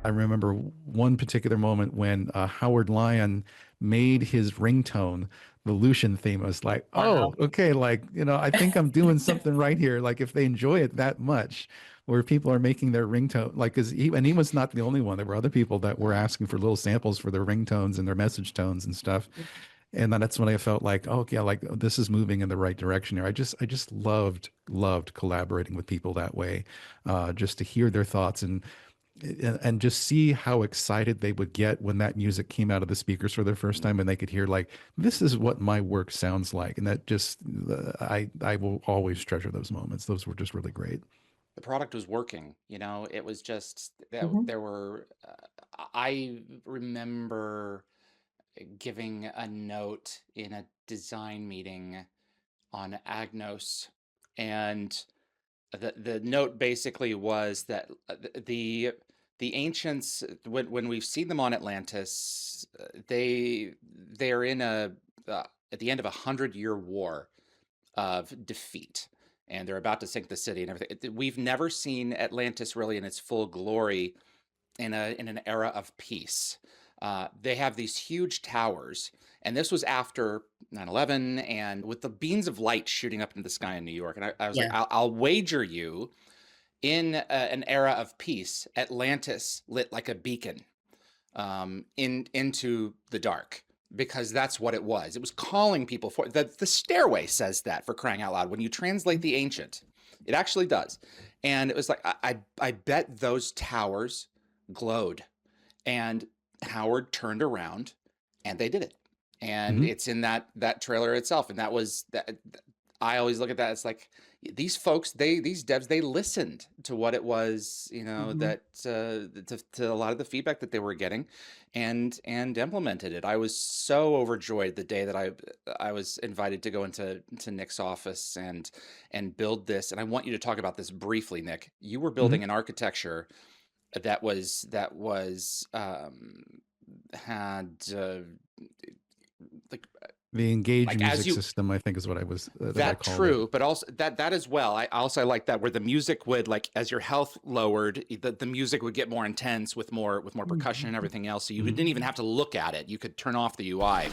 I remember one particular moment when Howard Lyon made his ringtone the Lucian theme. I was like, oh, okay, like, I think I'm doing something right here. Like, if they enjoy it that much, where people are making their ringtone, like, he was not the only one. There were other people that were asking for little samples for their ringtones and their message tones and stuff. And then that's when I felt like, oh, yeah, like this is moving in the right direction here. I just loved collaborating with people that way, just to hear their thoughts and just see how excited they would get when that music came out of the speakers for the first time, and they could hear, like, this is what my work sounds like. And that just, I will always treasure those moments. Those were just really great. The product was working, it was just, there were, I remember giving a note in a design meeting on Agnos, and the note basically was that the ancients, when we've seen them on Atlantis, they're in at the end of 100-year war of defeat, and they're about to sink the city and everything. We've never seen Atlantis really in its full glory in an era of peace. They have these huge towers, and this was after 9/11, and with the beams of light shooting up into the sky in New York. And I was like, Yeah. I'll wager you, in an era of peace, Atlantis lit like a beacon into the dark, because that's what it was. It was calling people for the stairway says that, for crying out loud. When you translate the ancient, it actually does. And it was like, I bet those towers glowed, and Howard turned around and they did it. And it's in that trailer itself. And that was that. I always look at that. It's like, these folks, these devs, they listened to what it was, that to a lot of the feedback that they were getting, and implemented it. I was so overjoyed the day that I was invited to go into Nick's office and build this. And I want you to talk about this briefly, Nick. You were building an architecture that had like The engaged like music system, I think, is what I was. That's true, but also that as well. I also like that, where the music would, like, as your health lowered, the music would get more intense with more percussion and everything else. So you didn't even have to look at it. You could turn off the UI.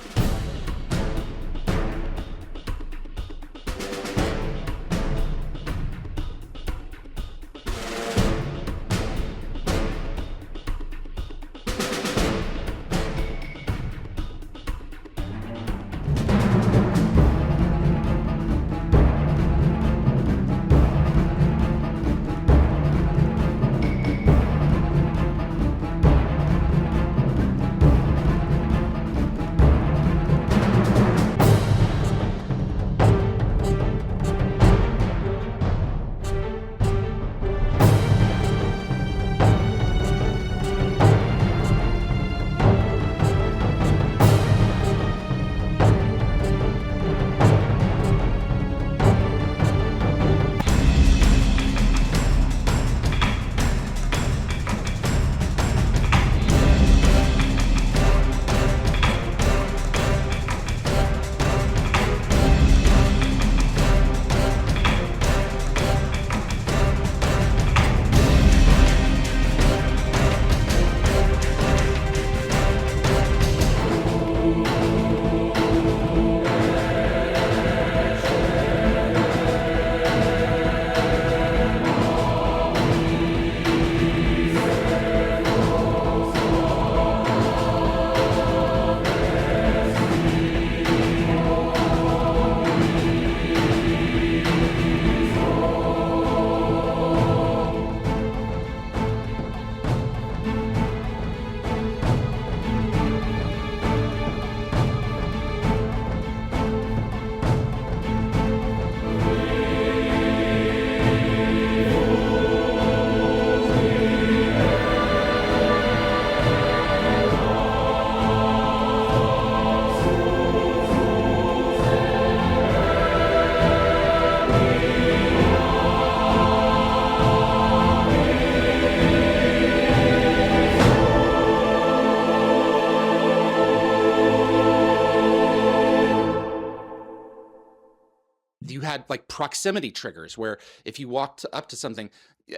Had like proximity triggers, where if you walked up to something,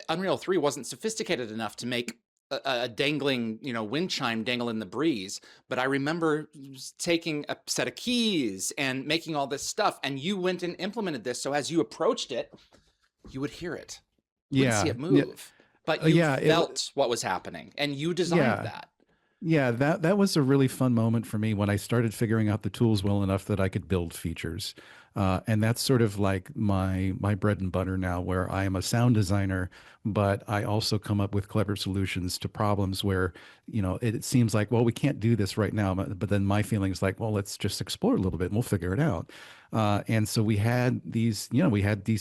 Unreal 3 wasn't sophisticated enough to make a dangling, wind chime dangle in the breeze. But I remember taking a set of keys and making all this stuff, and you went and implemented this. So as you approached it, you would hear it. You wouldn't see it move, but you felt what was happening, and you designed that. Yeah, that was a really fun moment for me when I started figuring out the tools well enough that I could build features. And that's sort of like my bread and butter now, where I am a sound designer, but I also come up with clever solutions to problems where, it seems like, well, we can't do this right now, but then my feeling is like, well, let's just explore a little bit and we'll figure it out. And so we had these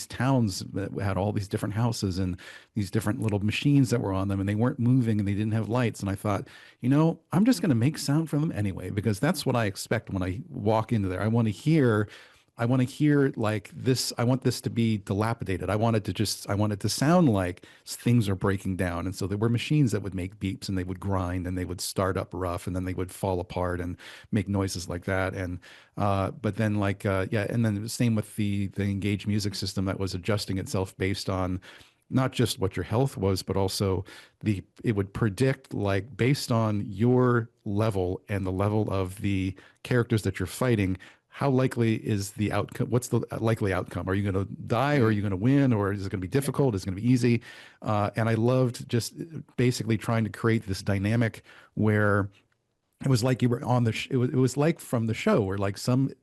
towns that had all these different houses and these different little machines that were on them, and they weren't moving and they didn't have lights. And I thought, I'm just going to make sound from them anyway, because that's what I expect when I walk into there. I want to hear like this. I want this to be dilapidated. I want it to sound like things are breaking down. And so there were machines that would make beeps and they would grind and they would start up rough and then they would fall apart and make noises like that. And, but then and then the same with the Engage music system that was adjusting itself based on not just what your health was, but also it would predict, like, based on your level and the level of the characters that you're fighting, how likely is the outcome? What's the likely outcome? Are you going to die, or are you going to win, or is it going to be difficult? Is it going to be easy? And I loved just basically trying to create this dynamic where it was like you were on it was like from the show, where like some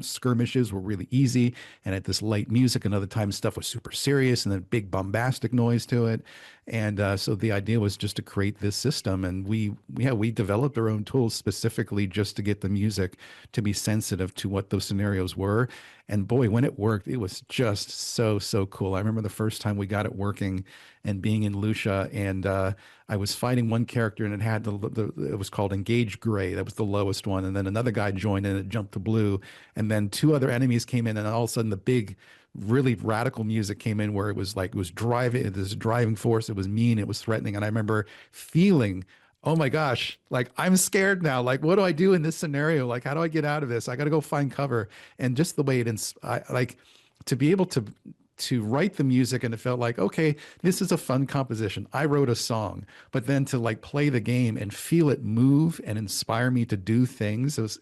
skirmishes were really easy and at this light music, and other times stuff was super serious and then big bombastic noise to it. And so the idea was just to create this system, and we developed our own tools specifically just to get the music to be sensitive to what those scenarios were. And boy, when it worked, it was just so cool. I remember the first time we got it working and being in Lucia, and I was fighting one character, and it had it was called Engage Gray. That was the lowest one. And then another guy joined and it jumped to blue. And then two other enemies came in, and all of a sudden the big, really radical music came in, where it was driving, this driving force. It was mean, it was threatening. And I remember feeling, oh my gosh, like, I'm scared now. Like, what do I do in this scenario? Like, how do I get out of this? I got to go find cover. And just the way like, to be able to write the music, and it felt like, okay, this is a fun composition. I wrote a song, but then to like play the game and feel it move and inspire me to do things. It's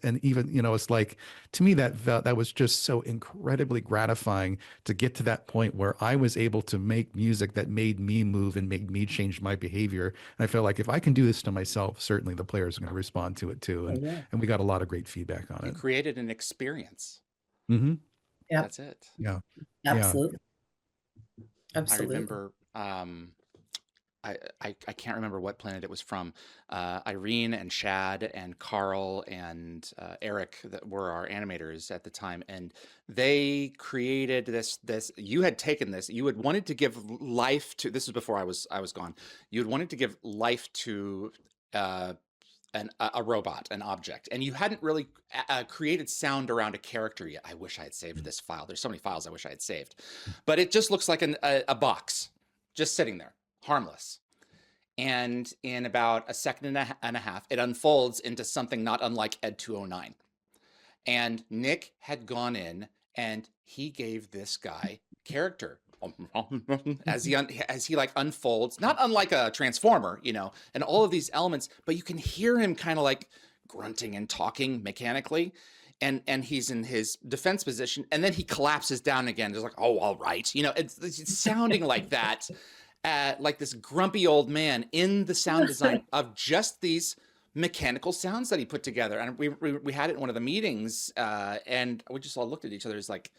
like, to me, that was just so incredibly gratifying to get to that point where I was able to make music that made me move and made me change my behavior. And I felt like, if I can do this to myself, certainly the players are going to respond to it too. And we got a lot of great feedback on it. You created an experience. Mm-hmm. Yeah, that's it. Yeah, absolutely. I Absolutely. remember, I can't remember what planet it was from. Irene and Shad and Carl and Eric, that were our animators at the time, and they created this. You had taken this. You had wanted to give life to. This is before I was gone. You had wanted to give life to a robot, an object, and you hadn't really created sound around a character yet. I wish I had saved this file. There's so many files I wish I had saved, but it just looks like a box just sitting there, harmless. And in about a second and a half, it unfolds into something not unlike Ed 209. And Nick had gone in and he gave this guy character as he like unfolds, not unlike a transformer, and all of these elements, but you can hear him kind of like grunting and talking mechanically, and he's in his defense position, and then he collapses down again. It's like, oh, all right, it's sounding like that, like this grumpy old man in the sound design of just these mechanical sounds that he put together. And we had it in one of the meetings, and we just all looked at each other as like,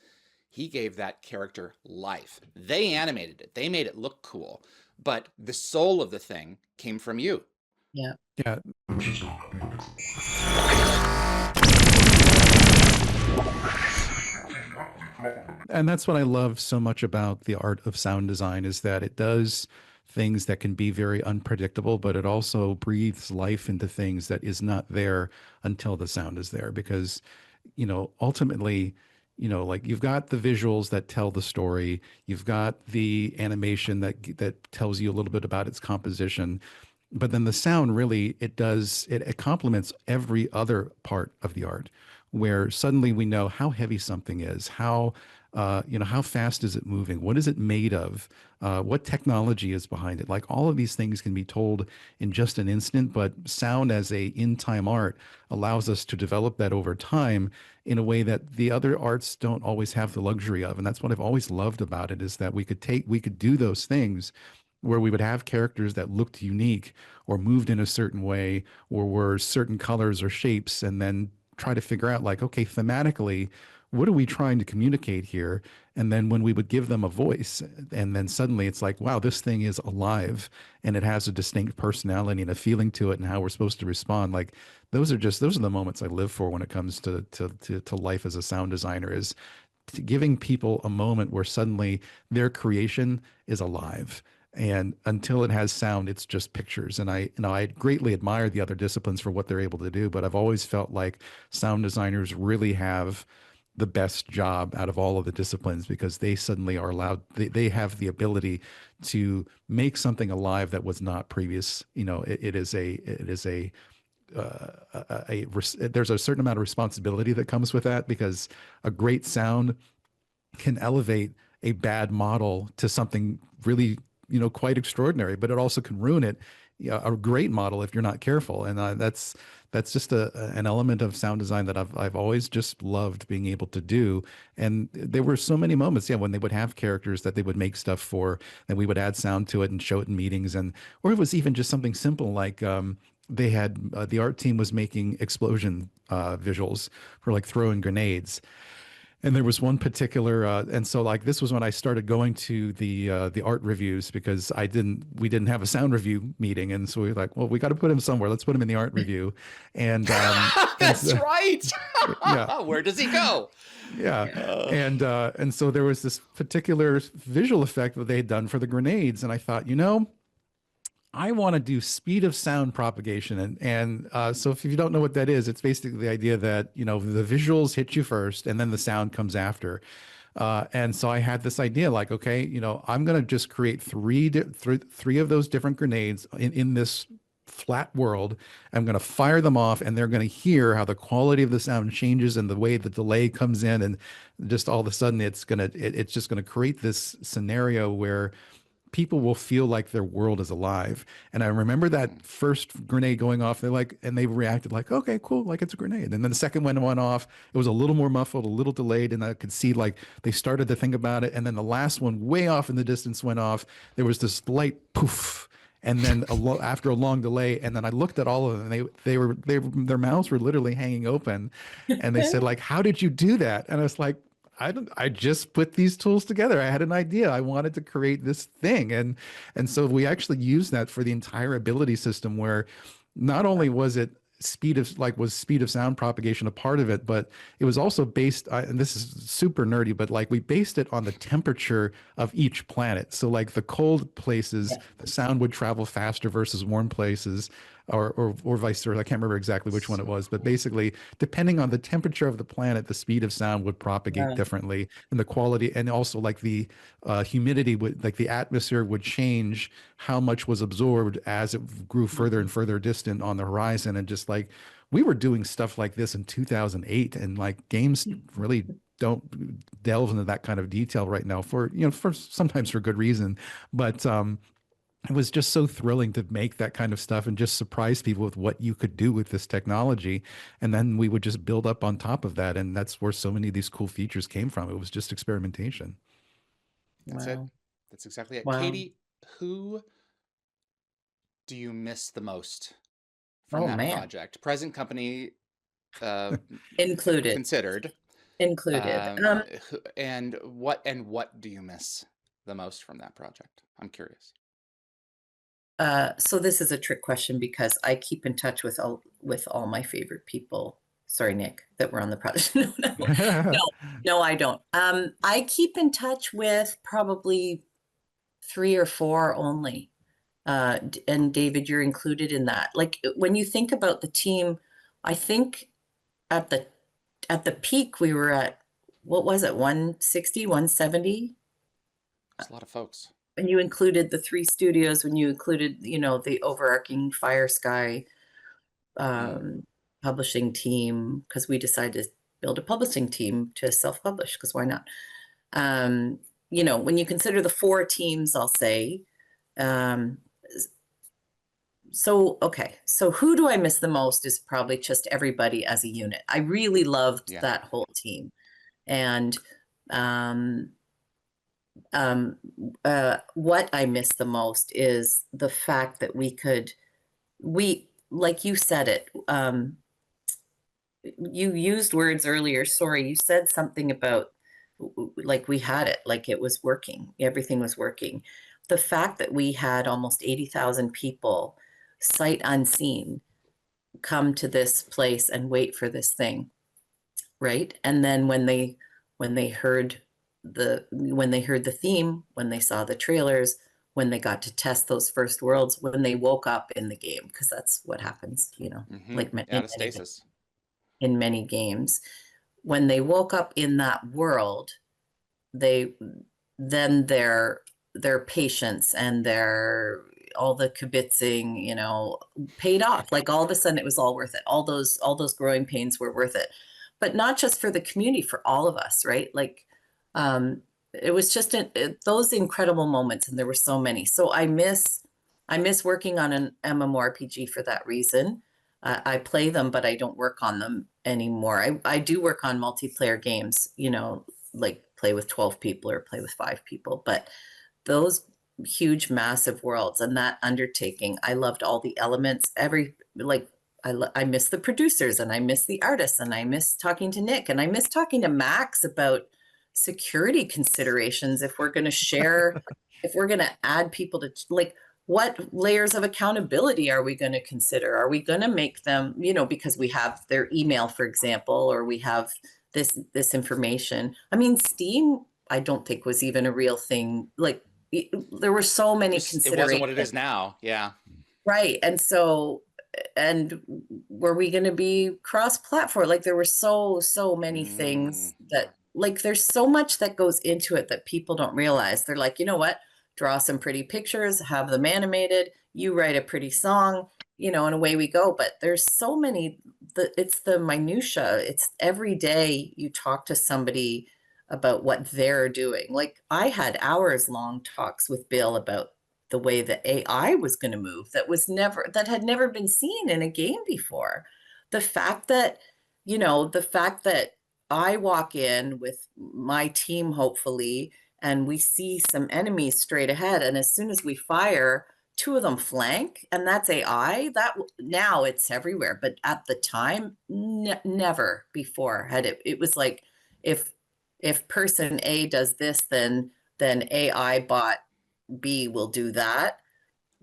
he gave that character life. They animated it. They made it look cool. But the soul of the thing came from you. Yeah. Yeah. And that's what I love so much about the art of sound design, is that it does things that can be very unpredictable, but it also breathes life into things that is not there until the sound is there. Because, ultimately, like, you've got the visuals that tell the story, you've got the animation that tells you a little bit about its composition, but then the sound really, it complements every other part of the art, where suddenly we know how heavy something is, how fast is it moving, what is it made of, what technology is behind it. Like, all of these things can be told in just an instant, but sound as a in-time art allows us to develop that over time in a way that the other arts don't always have the luxury of. And that's what I've always loved about it, is that we could do those things where we would have characters that looked unique or moved in a certain way or were certain colors or shapes, and then try to figure out, like, okay, thematically, what are we trying to communicate here? And then when we would give them a voice, and then suddenly it's like, wow, this thing is alive and it has a distinct personality and a feeling to it and how we're supposed to respond. Like those are the moments I live for when it comes to life as a sound designer, is giving people a moment where suddenly their creation is alive. And until it has sound, it's just pictures. And I greatly admire the other disciplines for what they're able to do, but I've always felt like sound designers really have the best job out of all of the disciplines, because they suddenly are allowed, they have the ability to make something alive that was not previous. There's a certain amount of responsibility that comes with that, because a great sound can elevate a bad model to something really, quite extraordinary, but it also can ruin it, a great model, if you're not careful. And that's just an element of sound design that I've always just loved being able to do. And there were so many moments, when they would have characters that they would make stuff for, and we would add sound to it and show it in meetings, or it was even just something simple like they had the art team was making explosion visuals for like throwing grenades. And there was one particular, and so like this was when I started going to the art reviews, because we didn't have a sound review meeting, and so we were like, well, we got to put him somewhere. Let's put him in the art review, and that's right. Yeah. Where does he go? Yeah, and so there was this particular visual effect that they had done for the grenades, and I thought, I want to do speed of sound propagation. And so if you don't know what that is, it's basically the idea that, the visuals hit you first and then the sound comes after. And so I had this idea like, okay, I'm going to just create three of those different grenades in this flat world. I'm going to fire them off, and they're going to hear how the quality of the sound changes and the way the delay comes in. And just all of a sudden it's just going to create this scenario where people will feel like their world is alive. And I remember that first grenade going off, and they reacted like, okay, cool, like it's a grenade. And then the second one went off, it was a little more muffled, a little delayed, and I could see like they started to think about it. And then the last one way off in the distance went off. There was this light poof. And then after a long delay, and then I looked at all of them, and their mouths were literally hanging open. And they said like, how did you do that? And I was like, I just put these tools together. I had an idea. I wanted to create this thing. And so we actually used that for the entire ability system, where not only was it speed of sound propagation a part of it, but it was also based, and this is super nerdy, but like we based it on the temperature of each planet. So like the cold places, the sound would travel faster versus warm places, or vice versa. I can't remember exactly which one it was, but basically depending on the temperature of the planet, the speed of sound would propagate differently, and the quality, and also like the humidity would, like the atmosphere would change how much was absorbed as it grew further and further distant on the horizon. And just like we were doing stuff like this in 2008, and like games really don't delve into that kind of detail right now for sometimes for good reason, but it was just so thrilling to make that kind of stuff and just surprise people with what you could do with this technology. And then we would just build up on top of that. And that's where so many of these cool features came from. It was just experimentation. That's it. That's exactly it. Wow. Katie, who do you miss the most from that project? Present company included. Considered. Included. And what do you miss the most from that project? I'm curious. So this is a trick question, because I keep in touch with all my favorite people. Sorry, Nick, that were on the project. No, I don't. I keep in touch with probably 3 or 4 only. And David, you're included in that. Like when you think about the team, I think at the peak we were at, what was it, 160, 170? That's a lot of folks. When you included the 3 studios, when you included, the overarching Fire Sky publishing team, because we decided to build a publishing team to self-publish, because why not? When you consider the 4 teams, I'll say. So who do I miss the most is probably just everybody as a unit. I really loved that whole team. And what I miss the most is the fact that we like you said it, you used words earlier. Sorry, you said something about like we had it, like it was working. Everything was working. The fact that we had almost 80,000 people, sight unseen, come to this place and wait for this thing, right? And then when they heard the theme, when they saw the trailers, when they got to test those first worlds, when they woke up in the game, because that's what happens, you know, like out of stasis. in many games. When they woke up in that world, then their patience and their all the kibitzing, you know, paid off. Like all of a sudden it was all worth it. All those growing pains were worth it. But not just for the community, for all of us, right? Like it was just those incredible moments, and there were so many. So I miss working on an MMORPG for that reason. I play them, but I don't work on them anymore. I do work on multiplayer games, you know, like play with 12 people or play with 5 people, but those huge, massive worlds and that undertaking, I loved all the elements. I miss the producers, and I miss the artists, and I miss talking to Nick, and I miss talking to Max about security considerations. If we're going to share, if we're going to add people to, like, what layers of accountability are we going to consider? Are we going to make them, you know, because we have their email, for example, or we have this information. I mean, Steam, I don't think was even a real thing. Like there were so many considerations. It wasn't what it is now. Yeah. Right. And so, and were we going to be cross-platform? Like there were so many things that, like, there's so much that goes into it that people don't realize. They're like, you know what? Draw some pretty pictures, have them animated, you write a pretty song, you know, and away we go. But there's so many, it's the minutia. It's every day you talk to somebody about what they're doing. Like I had hours long talks with Bill about the way the AI was going to move that had never been seen in a game before. The fact that, you know, I walk in with my team, hopefully, and we see some enemies straight ahead, and as soon as we fire, 2 of them flank, and that's AI. That now it's everywhere, but at the time, never before had it. It was like if person A does this, then AI bot B will do that.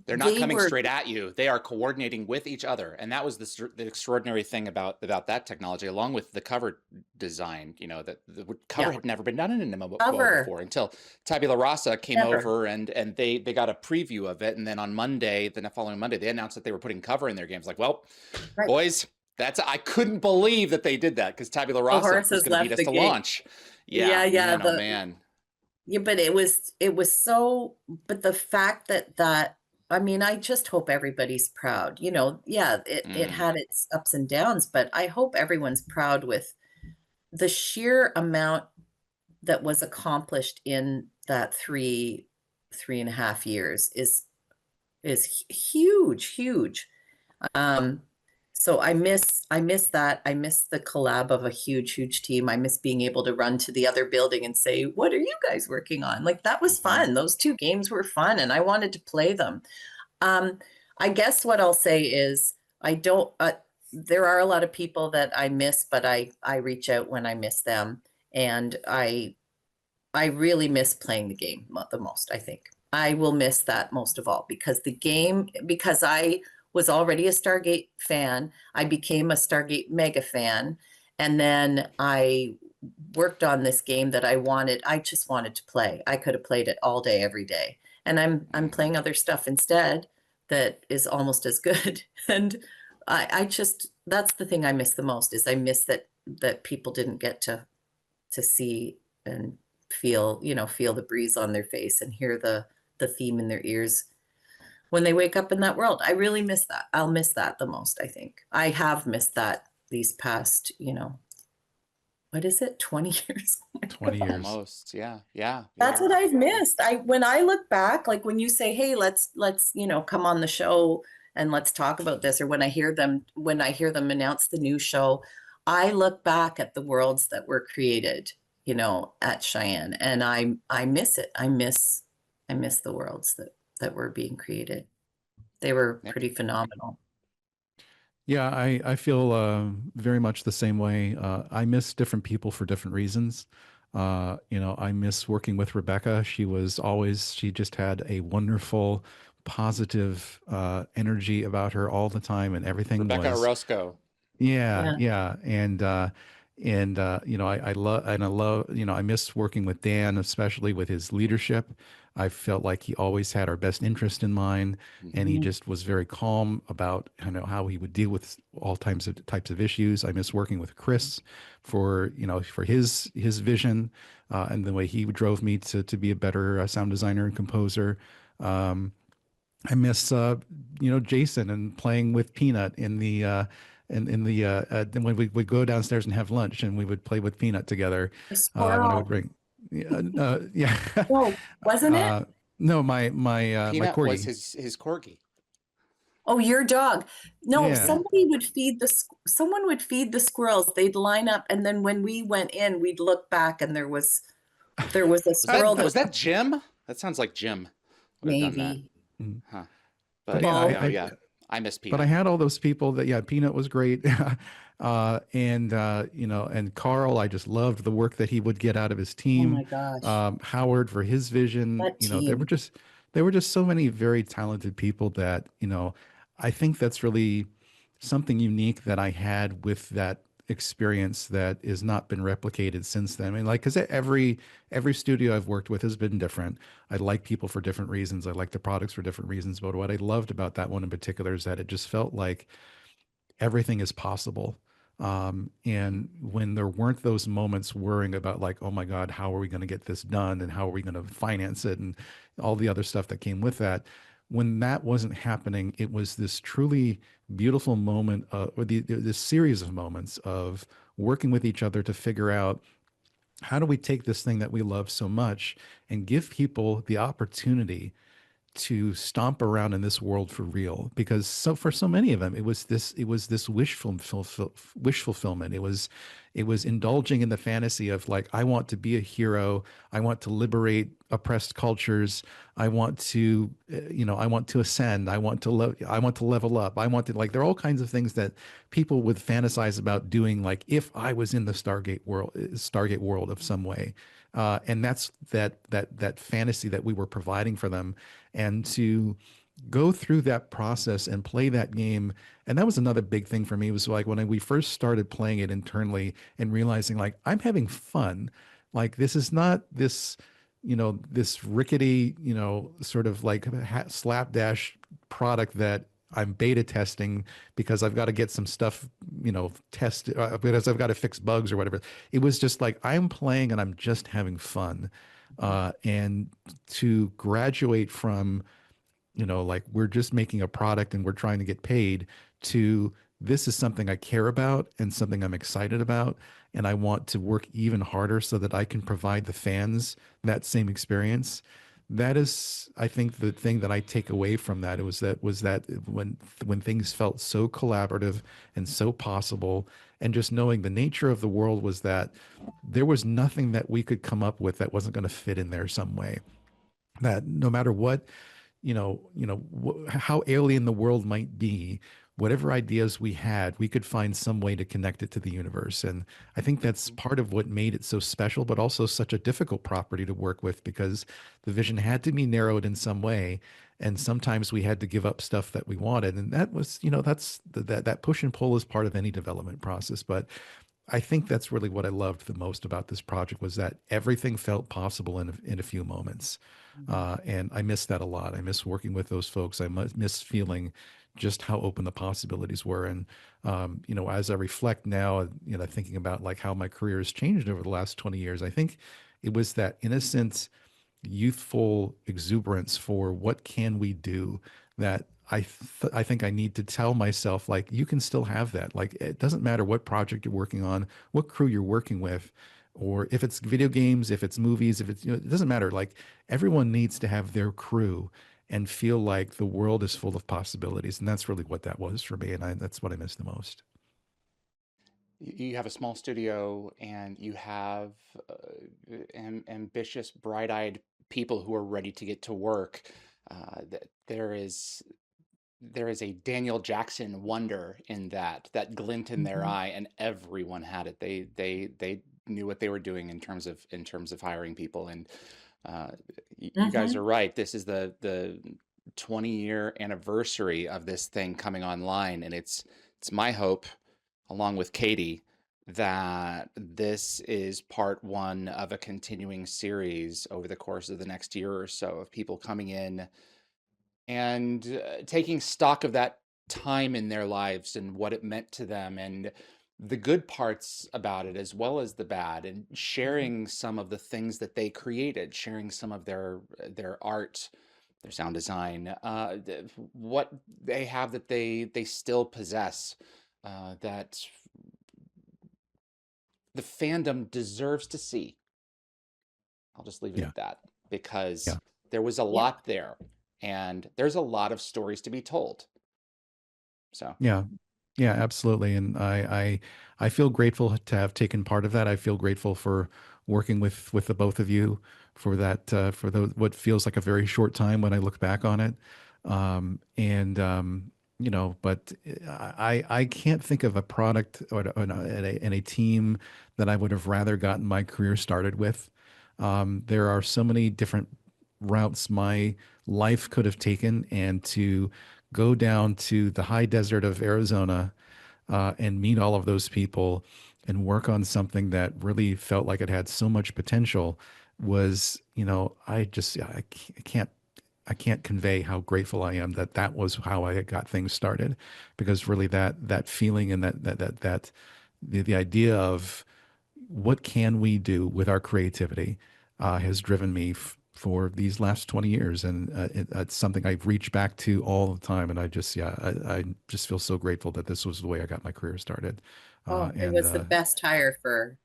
They're not coming straight at you. They are coordinating with each other. And that was the extraordinary thing about that technology, along with the cover design, you know, that the cover had never been done in an MMO before until Tabula Rasa came over and they got a preview of it. And then on Monday, the following Monday, they announced that they were putting cover in their games. Like, well, boys, I couldn't believe that they did that because Tabula Rasa was going to beat us to launch. Yeah. Man. Yeah, but it was so, but the fact that I mean, I just hope everybody's proud. You know, yeah, it had its ups and downs, but I hope everyone's proud with the sheer amount that was accomplished in that 3.5 years is huge. So I miss that. I miss the collab of a huge team. I miss being able to run to the other building and say, what are you guys working on? Like that was fun. Those 2 games were fun and I wanted to play them. I guess what I'll say is there are a lot of people that I miss, but I reach out when I miss them. And I really miss playing the game the most, I think. I will miss that most of all because I was already a Stargate fan. I became a Stargate mega fan. And then I worked on this game that I just wanted to play. I could have played it all day, every day. And I'm playing other stuff instead that is almost as good. And I just, that's the thing I miss the most is I miss that people didn't get to see and feel the breeze on their face and hear the theme in their ears when they wake up in that world. I really miss that. I'll miss that the most, I think. I have missed that these past, what is it, 20 years? 20 years. Almost, yeah. That's what I've missed. When I look back, like when you say, hey, let's come on the show and let's talk about this, or when I hear them announce the new show, I look back at the worlds that were created, at Cheyenne, and I miss it. I miss the worlds that were being created. They were pretty phenomenal. Yeah, I feel very much the same way. I miss different people for different reasons. I miss working with Rebecca. She just had a wonderful, positive energy about her all the time, and everything Rebecca was, Orozco. yeah, Yeah. yeah. I love, I miss working with Dan, especially with his leadership. I felt like he always had our best interest in mind, and he Mhm. just was very calm about, how he would deal with all types of issues. I miss working with Chris for his vision, and the way he drove me to be a better sound designer and composer. Um, I miss Jason and playing with Peanut when we would go downstairs and have lunch, and we would play with Peanut together The when I would squirrel. bring yeah. Oh, wasn't it? No, my Peanut was corgi. his corgi. Oh, your dog. No, Yeah. someone would feed the squirrels. They'd line up, and then when we went in, we'd look back, and there was a Was squirrel that that was that Jim? That sounds like Jim would have done that. maybe. Mm. Huh. But But yeah, Oh, yeah, I miss but I Peanut. had all those people that, yeah, Peanut was great. And Carl, I just loved the work that he would get out of his oh team. my gosh. Howard for his vision. That There were team. just so many very talented people that, I think that's really something unique that I had with that experience that has not been replicated since then. I mean, like, because every studio I've worked with has been different. I like people for different reasons. I like the products for different reasons. But what I loved about that one in particular is that it just felt like everything is possible. And when there weren't those moments worrying about, like, oh my God, how are we going to get this done, and how are we going to finance it, and all the other stuff that came with that. When that wasn't happening, it was this truly beautiful moment, or this series of moments of working with each other to figure out, how do we take this thing that we love so much and give people the opportunity to stomp around in this world for real, because for so many of them it was this wish fulfillment. It was indulging in the fantasy of, like, I want to be a hero, I want to liberate oppressed cultures, I want to ascend, I want to level up, I want to, like, there are all kinds of things that people would fantasize about doing, like, if I was in the Stargate world of some way. And that's that fantasy that we were providing for them, and to go through that process and play that game. And that was another big thing for me, was like when we first started playing it internally and realizing, like, I'm having fun. Like, this is not this rickety, sort of like slapdash product that I'm beta testing because I've got to get some stuff, test because I've got to fix bugs or whatever. It was just like, I'm playing and I'm just having fun. And to graduate from, like, we're just making a product and we're trying to get paid, to this is something I care about and something I'm excited about. And I want to work even harder so that I can provide the fans that same experience. That is, I think, the thing that I take away from that. It was that when things felt so collaborative and so possible, and just knowing the nature of the world was that there was nothing that we could come up with that wasn't going to fit in there some way. That no matter what, how alien the world might be, whatever ideas we had, we could find some way to connect it to the universe. And I think that's part of what made it so special, but also such a difficult property to work with, because the vision had to be narrowed in some way. And sometimes we had to give up stuff that we wanted. And that was, that push and pull is part of any development process. But I think that's really what I loved the most about this project, was that everything felt possible in a few moments. And I miss that a lot. I miss working with those folks. I miss feeling just how open the possibilities were. And, as I reflect now, thinking about, like, how my career has changed over the last 20 years, I think it was that innocent, youthful exuberance for what can we do, that I think I need to tell myself, like, you can still have that. Like, it doesn't matter what project you're working on, what crew you're working with, or if it's video games, if it's movies, if it's, it doesn't matter. Like, everyone needs to have their crew and feel like the world is full of possibilities. And that's really what that was for me. And that's what I miss the most. You have a small studio and you have ambitious, bright-eyed people who are ready to get to work. There is there is a Daniel Jackson wonder in that glint in their Mhm. eye, and everyone had it. They knew what they were doing in terms of hiring people. And uh, you guys are Mhm. right. This is the 20-year anniversary of this thing coming online, and it's my hope, along with Katie, that this is part one of a continuing series over the course of the next year or so of people coming in and taking stock of that time in their lives and what it meant to them, and the good parts about it as well as the bad, and Mhm. sharing some of the things that they created, sharing some of their art, their sound design, what they have that they still possess, that the fandom deserves to see. I'll just leave it Yeah. at that, because Yeah. there was a Yeah. lot there, and there's a lot of stories to be told. So Yeah. Yeah, absolutely. And I feel grateful to have taken part of that. I feel grateful for working with the both of you for that, for the, what feels like a very short time when I look back on it. And you know, but I can't think of a product and a team that I would have rather gotten my career started with. There are so many different routes my life could have taken, and to go down to the high desert of Arizona and meet all of those people and work on something that really felt like it had so much potential was, you know, I can't convey how grateful I am that that was how I got things started, because really that feeling and the idea of what can we do with our creativity has driven me for these last 20 years. And it's something I've reached back to all the time. And I just feel so grateful that this was the way I got my career started. Oh, it And was the best hire for,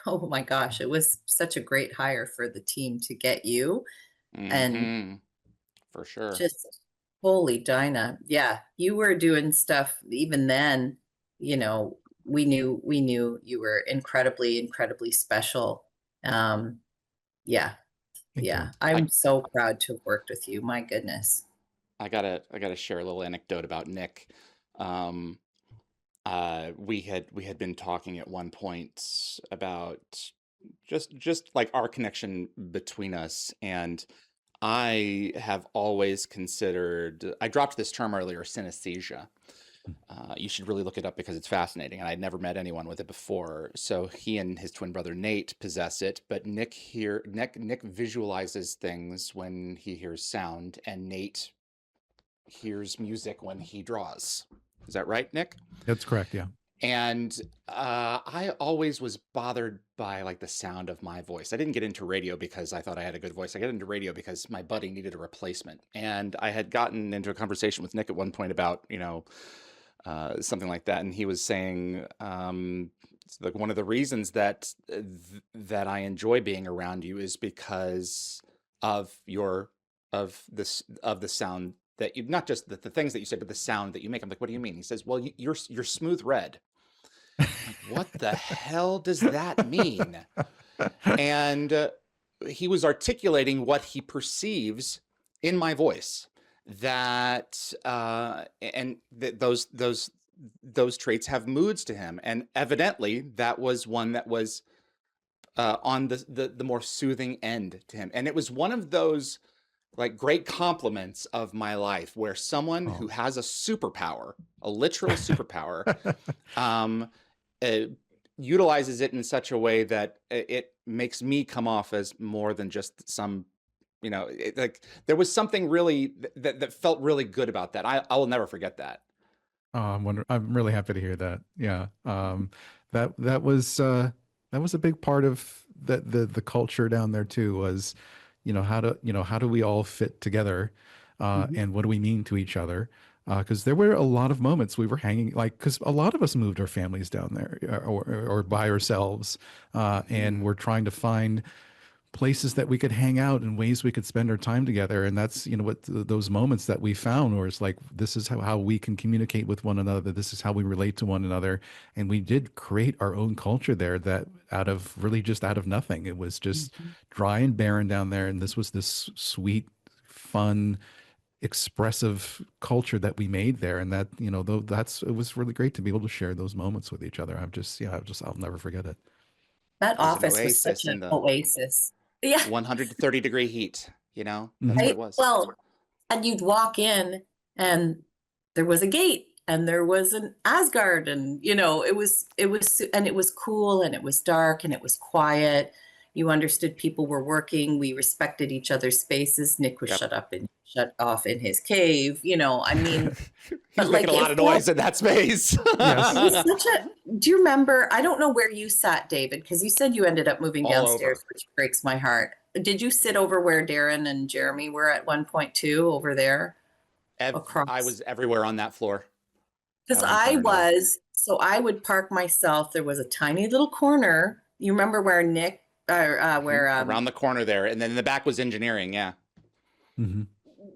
oh my gosh, it was such a great hire for the team to get you. And hmm for sure. just holy Dinah. Yeah, you were doing stuff even then, you know, we knew you were incredibly, incredibly special. Um, yeah, thank you. yeah. I I'm so proud to have worked with you. My goodness. I gotta share a little anecdote about Nick. Um, we had been talking at one point about just like our connection between us, and I have always considered, I dropped this term earlier, synesthesia. You should really look it up because it's fascinating, and I'd never met anyone with it before. So he and his twin brother Nate possess it, but Nick visualizes things when he hears sound, and Nate hears music when he draws. Is that right, Nick? That's correct. Yeah. And I always was bothered by like the sound of my voice. I didn't get into radio because I thought I had a good voice. I got into radio because my buddy needed a replacement. And I had gotten into a conversation with Nick at one point about, something like that. And he was saying, it's like one of the reasons that I enjoy being around you is because of the sound that you, not just the things that you say, but the sound that you make. I'm like, what do you mean? He says, well, you're smooth red. I'm like, what the hell does that mean? And he was articulating what he perceives in my voice, that and those traits have moods to him, and evidently that was one that was on the more soothing end to him, and it was one of those like great compliments of my life, where someone who Oh. has a superpower, a literal superpower, um, uh, utilizes it in such a way that it makes me come off as more than just some, like there was something really that felt really good about that. I will never forget that. I'm really happy to hear that. Yeah. That was a big part of the culture down there too, was, how do we all fit together? Mhm. And what do we mean to each other? Because there were a lot of moments we were hanging, like, because a lot of us moved our families down there, or by ourselves, and we're trying to find places that we could hang out and ways we could spend our time together. And that's, what those moments that we found, where it's like, this is how we can communicate with one another. This is how we relate to one another. And we did create our own culture there, that out of nothing. It was just Mhm. dry and barren down there. And this was this sweet, fun, expressive culture that we made there. And that, you know, it was really great to be able to share those moments with each other. I'll never forget it. That It was an office was such oasis in an the oasis. Yeah. 130-degree heat, you know? That's what Right? it was. Well, and you'd walk in and there was a gate and there was an Asgard, and you know, it was and it was cool and it was dark and it was quiet. You understood people were working. We respected each other's spaces. Nick was Yep. shut off in his cave. You know, I mean, He but was like making a lot of noise in that space. Yes. it was such a. Do you remember? I don't know where you sat, David, because you said you ended up moving All downstairs, over. which breaks my heart. Did you sit over where Darren and Jeremy were at one point too, over there? Across. I was everywhere on that floor. Because at one point I or another. was, so I would park myself. There was a tiny little corner. You remember where Nick, where, around the corner there, and then in the back was engineering. Yeah. Mm-hmm.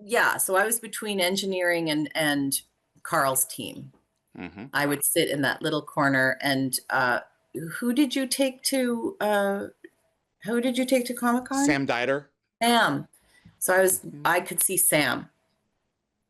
yeah. So I was between engineering and Carl's team. Mm-hmm. I would sit in that little corner. And who did you take to Comic-Con? Sam Dieter. Sam. So I could see Sam.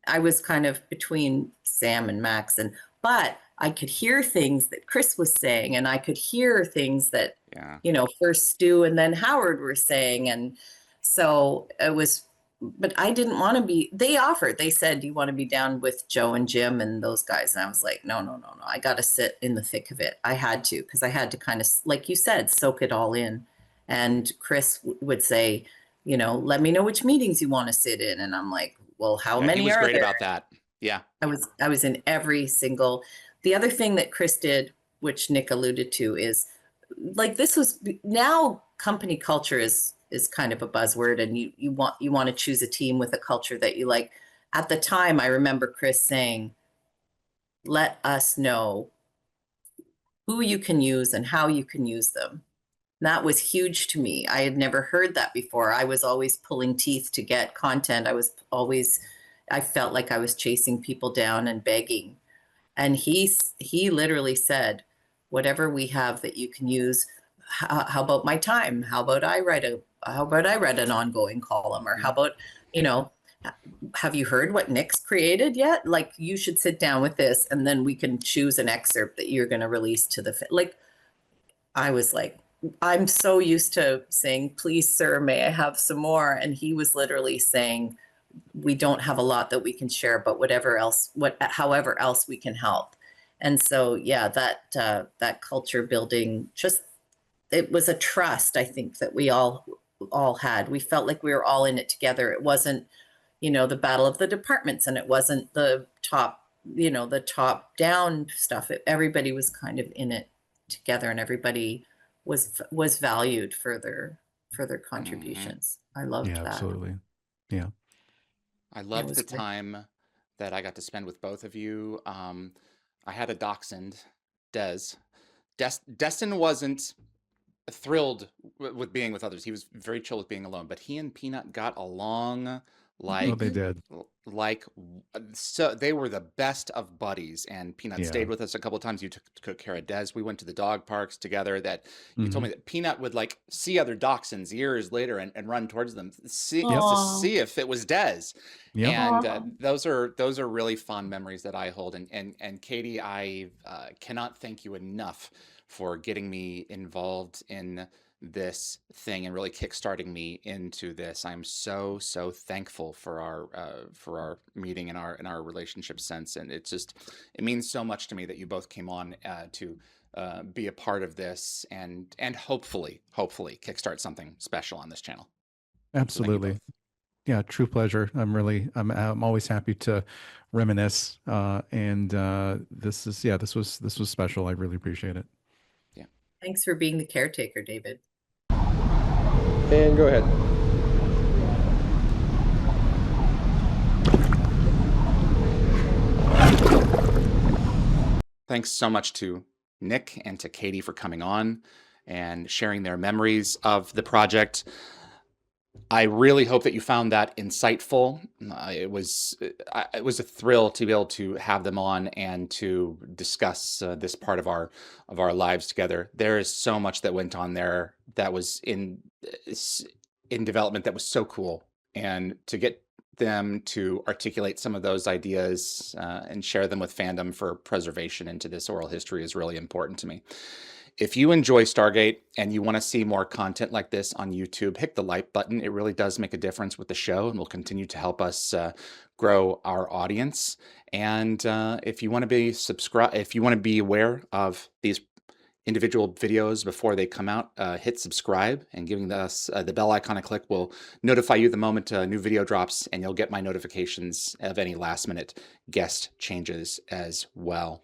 I was kind of between Sam and Max, but I could hear things that Chris was saying, and I could hear things that, you know, first Stu and then Howard were saying. And so it was, but I didn't want to be, they said, do you want to be down with Joe and Jim and those guys? And I was like, no. I got to sit in the thick of it. I had to, because I had to kind of, like you said, soak it all in. And Chris would say, you know, let me know which meetings you want to sit in. And I'm like, well, how many are there? He was great about that. Yeah. I was in every single. The other thing that Chris did, which Nick alluded to, is like, this was, now company culture is kind of a buzzword, and you want to choose a team with a culture that you like. At the time, I remember Chris saying, let us know who you can use and how you can use them. And that was huge to me. I had never heard that before. I was always pulling teeth to get content. I felt like I was chasing people down and begging. And he literally said, whatever we have that you can use, how about my time? How about I write an ongoing column? Or how about, you know, have you heard what Nick's created yet? Like, you should sit down with this, and then we can choose an excerpt that you're going to release to like, I was like, I'm so used to saying, please, sir, may I have some more? And he was literally saying, we don't have a lot that we can share, but however else we can help. And so, yeah, that culture building, it was a trust, I think, that we all had. We felt like we were all in it together. It wasn't, you know, the battle of the departments, and it wasn't the top down stuff. Everybody was kind of in it together, and everybody was valued for their contributions. I loved that. Absolutely. Yeah. I loved the time that I got to spend with both of you. I had a dachshund, Destin wasn't thrilled with being with others. He was very chill with being alone, but he and Peanut got along like they did. So they were the best of buddies, and Peanut stayed with us a couple of times. You took care of Des. We went to the dog parks together. That you told me that Peanut would like see other dachshunds years later and run towards them to see if it was Des. And those are really fond memories that I hold. And Katie, I cannot thank you enough for getting me involved in this thing and really kickstarting me into this. I'm so thankful for our meeting and our relationship since, and it means so much to me that you both came on to be a part of this and hopefully kickstart something special on this channel. Absolutely. Yeah, true pleasure. I'm always happy to reminisce. And this was special. I really appreciate it. Yeah. Thanks for being the caretaker, David. And go ahead. Thanks so much to Nick and to Katie for coming on and sharing their memories of the project. I really hope that you found that insightful. It was a thrill to be able to have them on and to discuss this part of our lives together. There is so much that went on there that was in development that was so cool, and to get them to articulate some of those ideas and share them with fandom for preservation into this oral history is really important to me. If you enjoy Stargate and you want to see more content like this on YouTube, hit the like button. It really does make a difference with the show and will continue to help us grow our audience. And if you want to be aware of these individual videos before they come out, hit subscribe, and giving us the bell icon a click will notify you the moment a new video drops, and you'll get my notifications of any last minute guest changes as well.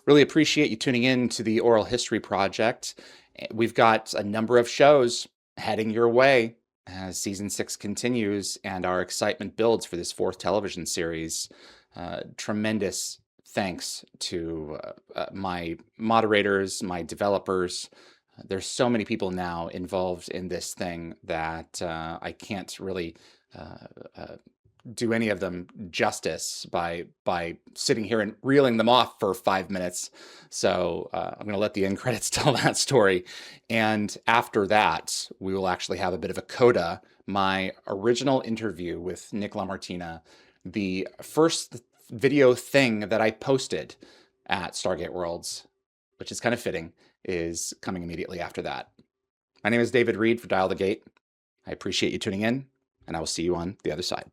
Really appreciate you tuning in to the Oral History Project. We've got a number of shows heading your way as season 6 continues and our excitement builds for this 4th television series. Tremendous thanks to my moderators, my developers. There's so many people now involved in this thing that I can't really do any of them justice by sitting here and reeling them off for 5 minutes. So I'm going to let the end credits tell that story. And after that, we will actually have a bit of a coda. My original interview with Nick LaMartina, the first video thing that I posted at Stargate Worlds, which is kind of fitting, is coming immediately after that. My name is David Reed for Dial the Gate. I appreciate you tuning in, and I will see you on the other side.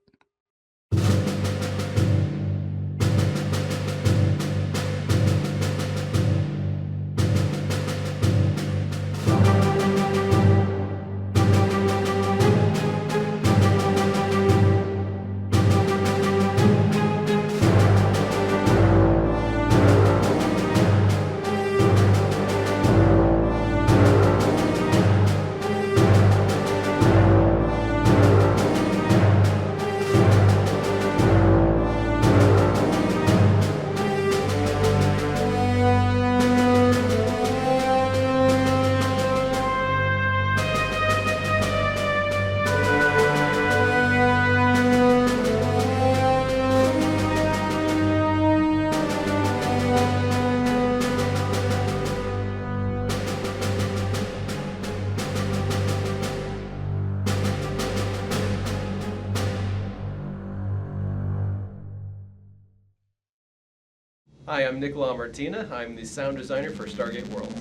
Hi, I'm Nick LaMartina. I'm the sound designer for Stargate Worlds.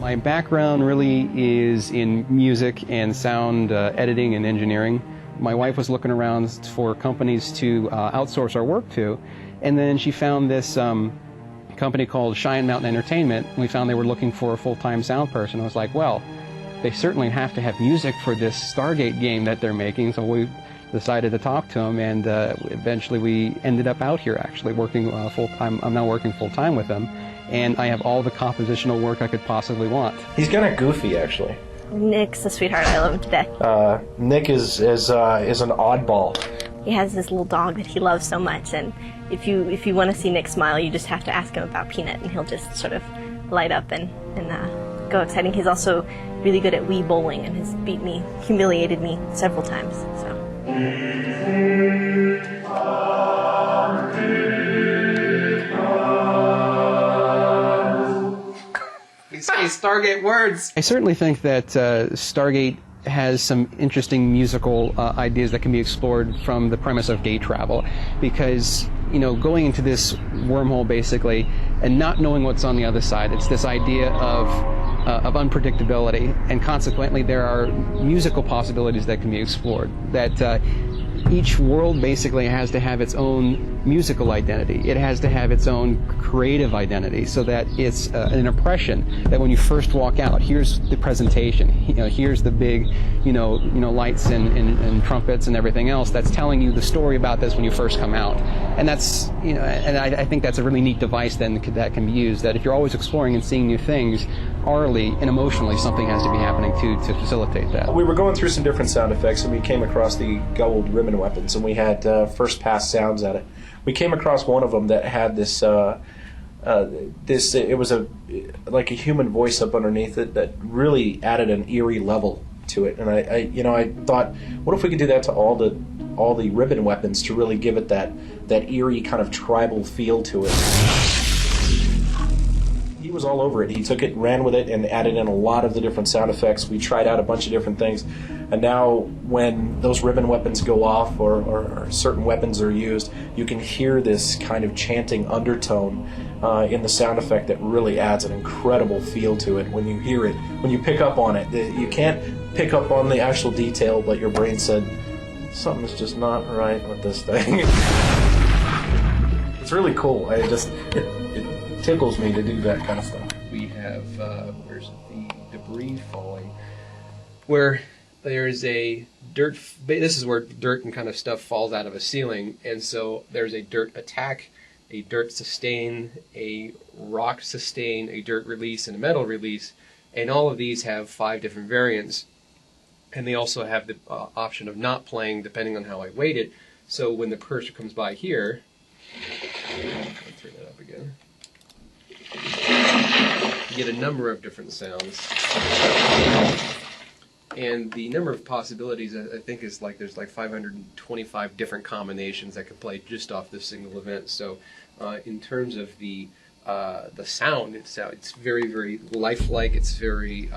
My background really is in music and sound editing and engineering. My wife was looking around for companies to outsource our work to, and then she found this company called Cheyenne Mountain Entertainment. We found they were looking for a full-time sound person. I was like, well, they certainly have to have music for this Stargate game that they're making, so we decided to talk to them, and eventually we ended up out here actually working full-time. I'm now working full-time with them. And I have all the compositional work I could possibly want. He's kind of goofy, actually. Nick's a sweetheart. I love him to death. Nick is an oddball. He has this little dog that he loves so much, and if you want to see Nick smile, you just have to ask him about Peanut, and he'll just sort of light up and go exciting. He's also really good at Wii bowling and has humiliated me several times. So. Stargate words. I certainly think that Stargate has some interesting musical ideas that can be explored from the premise of gate travel, because going into this wormhole basically and not knowing what's on the other side, it's this idea of unpredictability, and consequently there are musical possibilities that can be explored. That each world basically has to have its own musical identity. It has to have its own creative identity, so that it's an impression that when you first walk out, here's the presentation, here's the big, lights and trumpets and everything else that's telling you the story about this when you first come out. And that's, you know, and I think that's a really neat device then that can be used, that if you're always exploring and seeing new things, aurally and emotionally something has to be happening to facilitate that. We were going through some different sound effects, and we came across the gold ribbon weapons, and we had first pass sounds at it. We came across one of them that had this, it was like a human voice up underneath it that really added an eerie level to it. And I thought, what if we could do that to all the ribbon weapons to really give it that eerie kind of tribal feel to it. He was all over it. He took it, ran with it, and added in a lot of the different sound effects. We tried out a bunch of different things. And now when those ribbon weapons go off or certain weapons are used, you can hear this kind of chanting undertone in the sound effect that really adds an incredible feel to it when you hear it, when you pick up on it. You can't pick up on the actual detail, but your brain said, something's just not right with this thing. It's really cool. It tickles me to do that kind of stuff. We have, where's the debris falling, where there's a dirt, this is where dirt and kind of stuff falls out of a ceiling, and so there's a dirt attack, a dirt sustain, a rock sustain, a dirt release, and a metal release, and all of these have 5 different variants. And they also have the option of not playing depending on how I weight it. So when the cursor comes by here, I'll turn that up again, you get a number of different sounds. And the number of possibilities, I think, is like there's like 525 different combinations that can play just off this single event. So in terms of the sound, it's very, very lifelike. It's very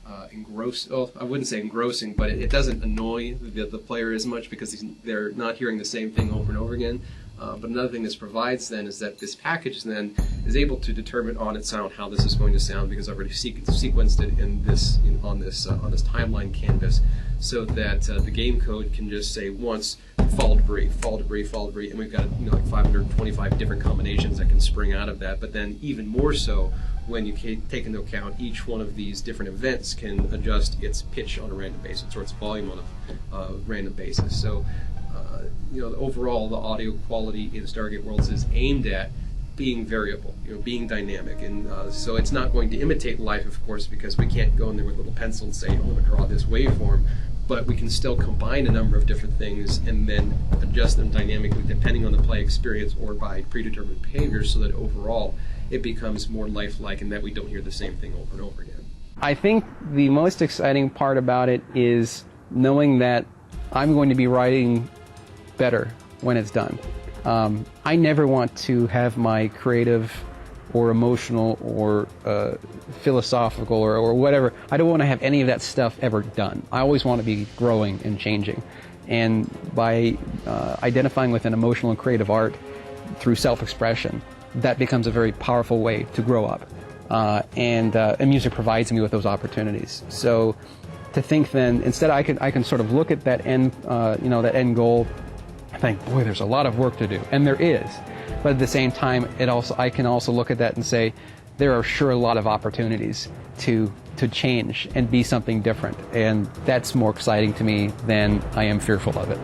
I wouldn't say engrossing, but it doesn't annoy the player as much because they're not hearing the same thing over and over again. But another thing this provides then is that this package then is able to determine on its sound how this is going to sound, because I've already sequenced it on this timeline canvas, so that the game code can just say once fall debris, fall debris, fall debris, and we've got like 525 different combinations that can spring out of that. But then even more so, when you take into account each one of these different events can adjust its pitch on a random basis or its volume on a random basis. So, overall, the audio quality in Stargate Worlds is aimed at being variable, being dynamic, and so it's not going to imitate life, of course, because we can't go in there with a little pencil and say, "I'm going to draw this waveform." But we can still combine a number of different things and then adjust them dynamically depending on the play experience or by predetermined behaviors, so that overall it becomes more lifelike and that we don't hear the same thing over and over again. I think the most exciting part about it is knowing that I'm going to be writing better when it's done. I never want to have my creative or emotional or philosophical or whatever. I don't want to have any of that stuff ever done. I always want to be growing and changing. And by identifying with an emotional and creative art through self-expression, that becomes a very powerful way to grow up. And music provides me with those opportunities. So to think then, instead I can sort of look at that end, that end goal and think, boy, there's a lot of work to do. And there is. But at the same time, I can also look at that and say, there are sure a lot of opportunities to change and be something different. And that's more exciting to me than I am fearful of it.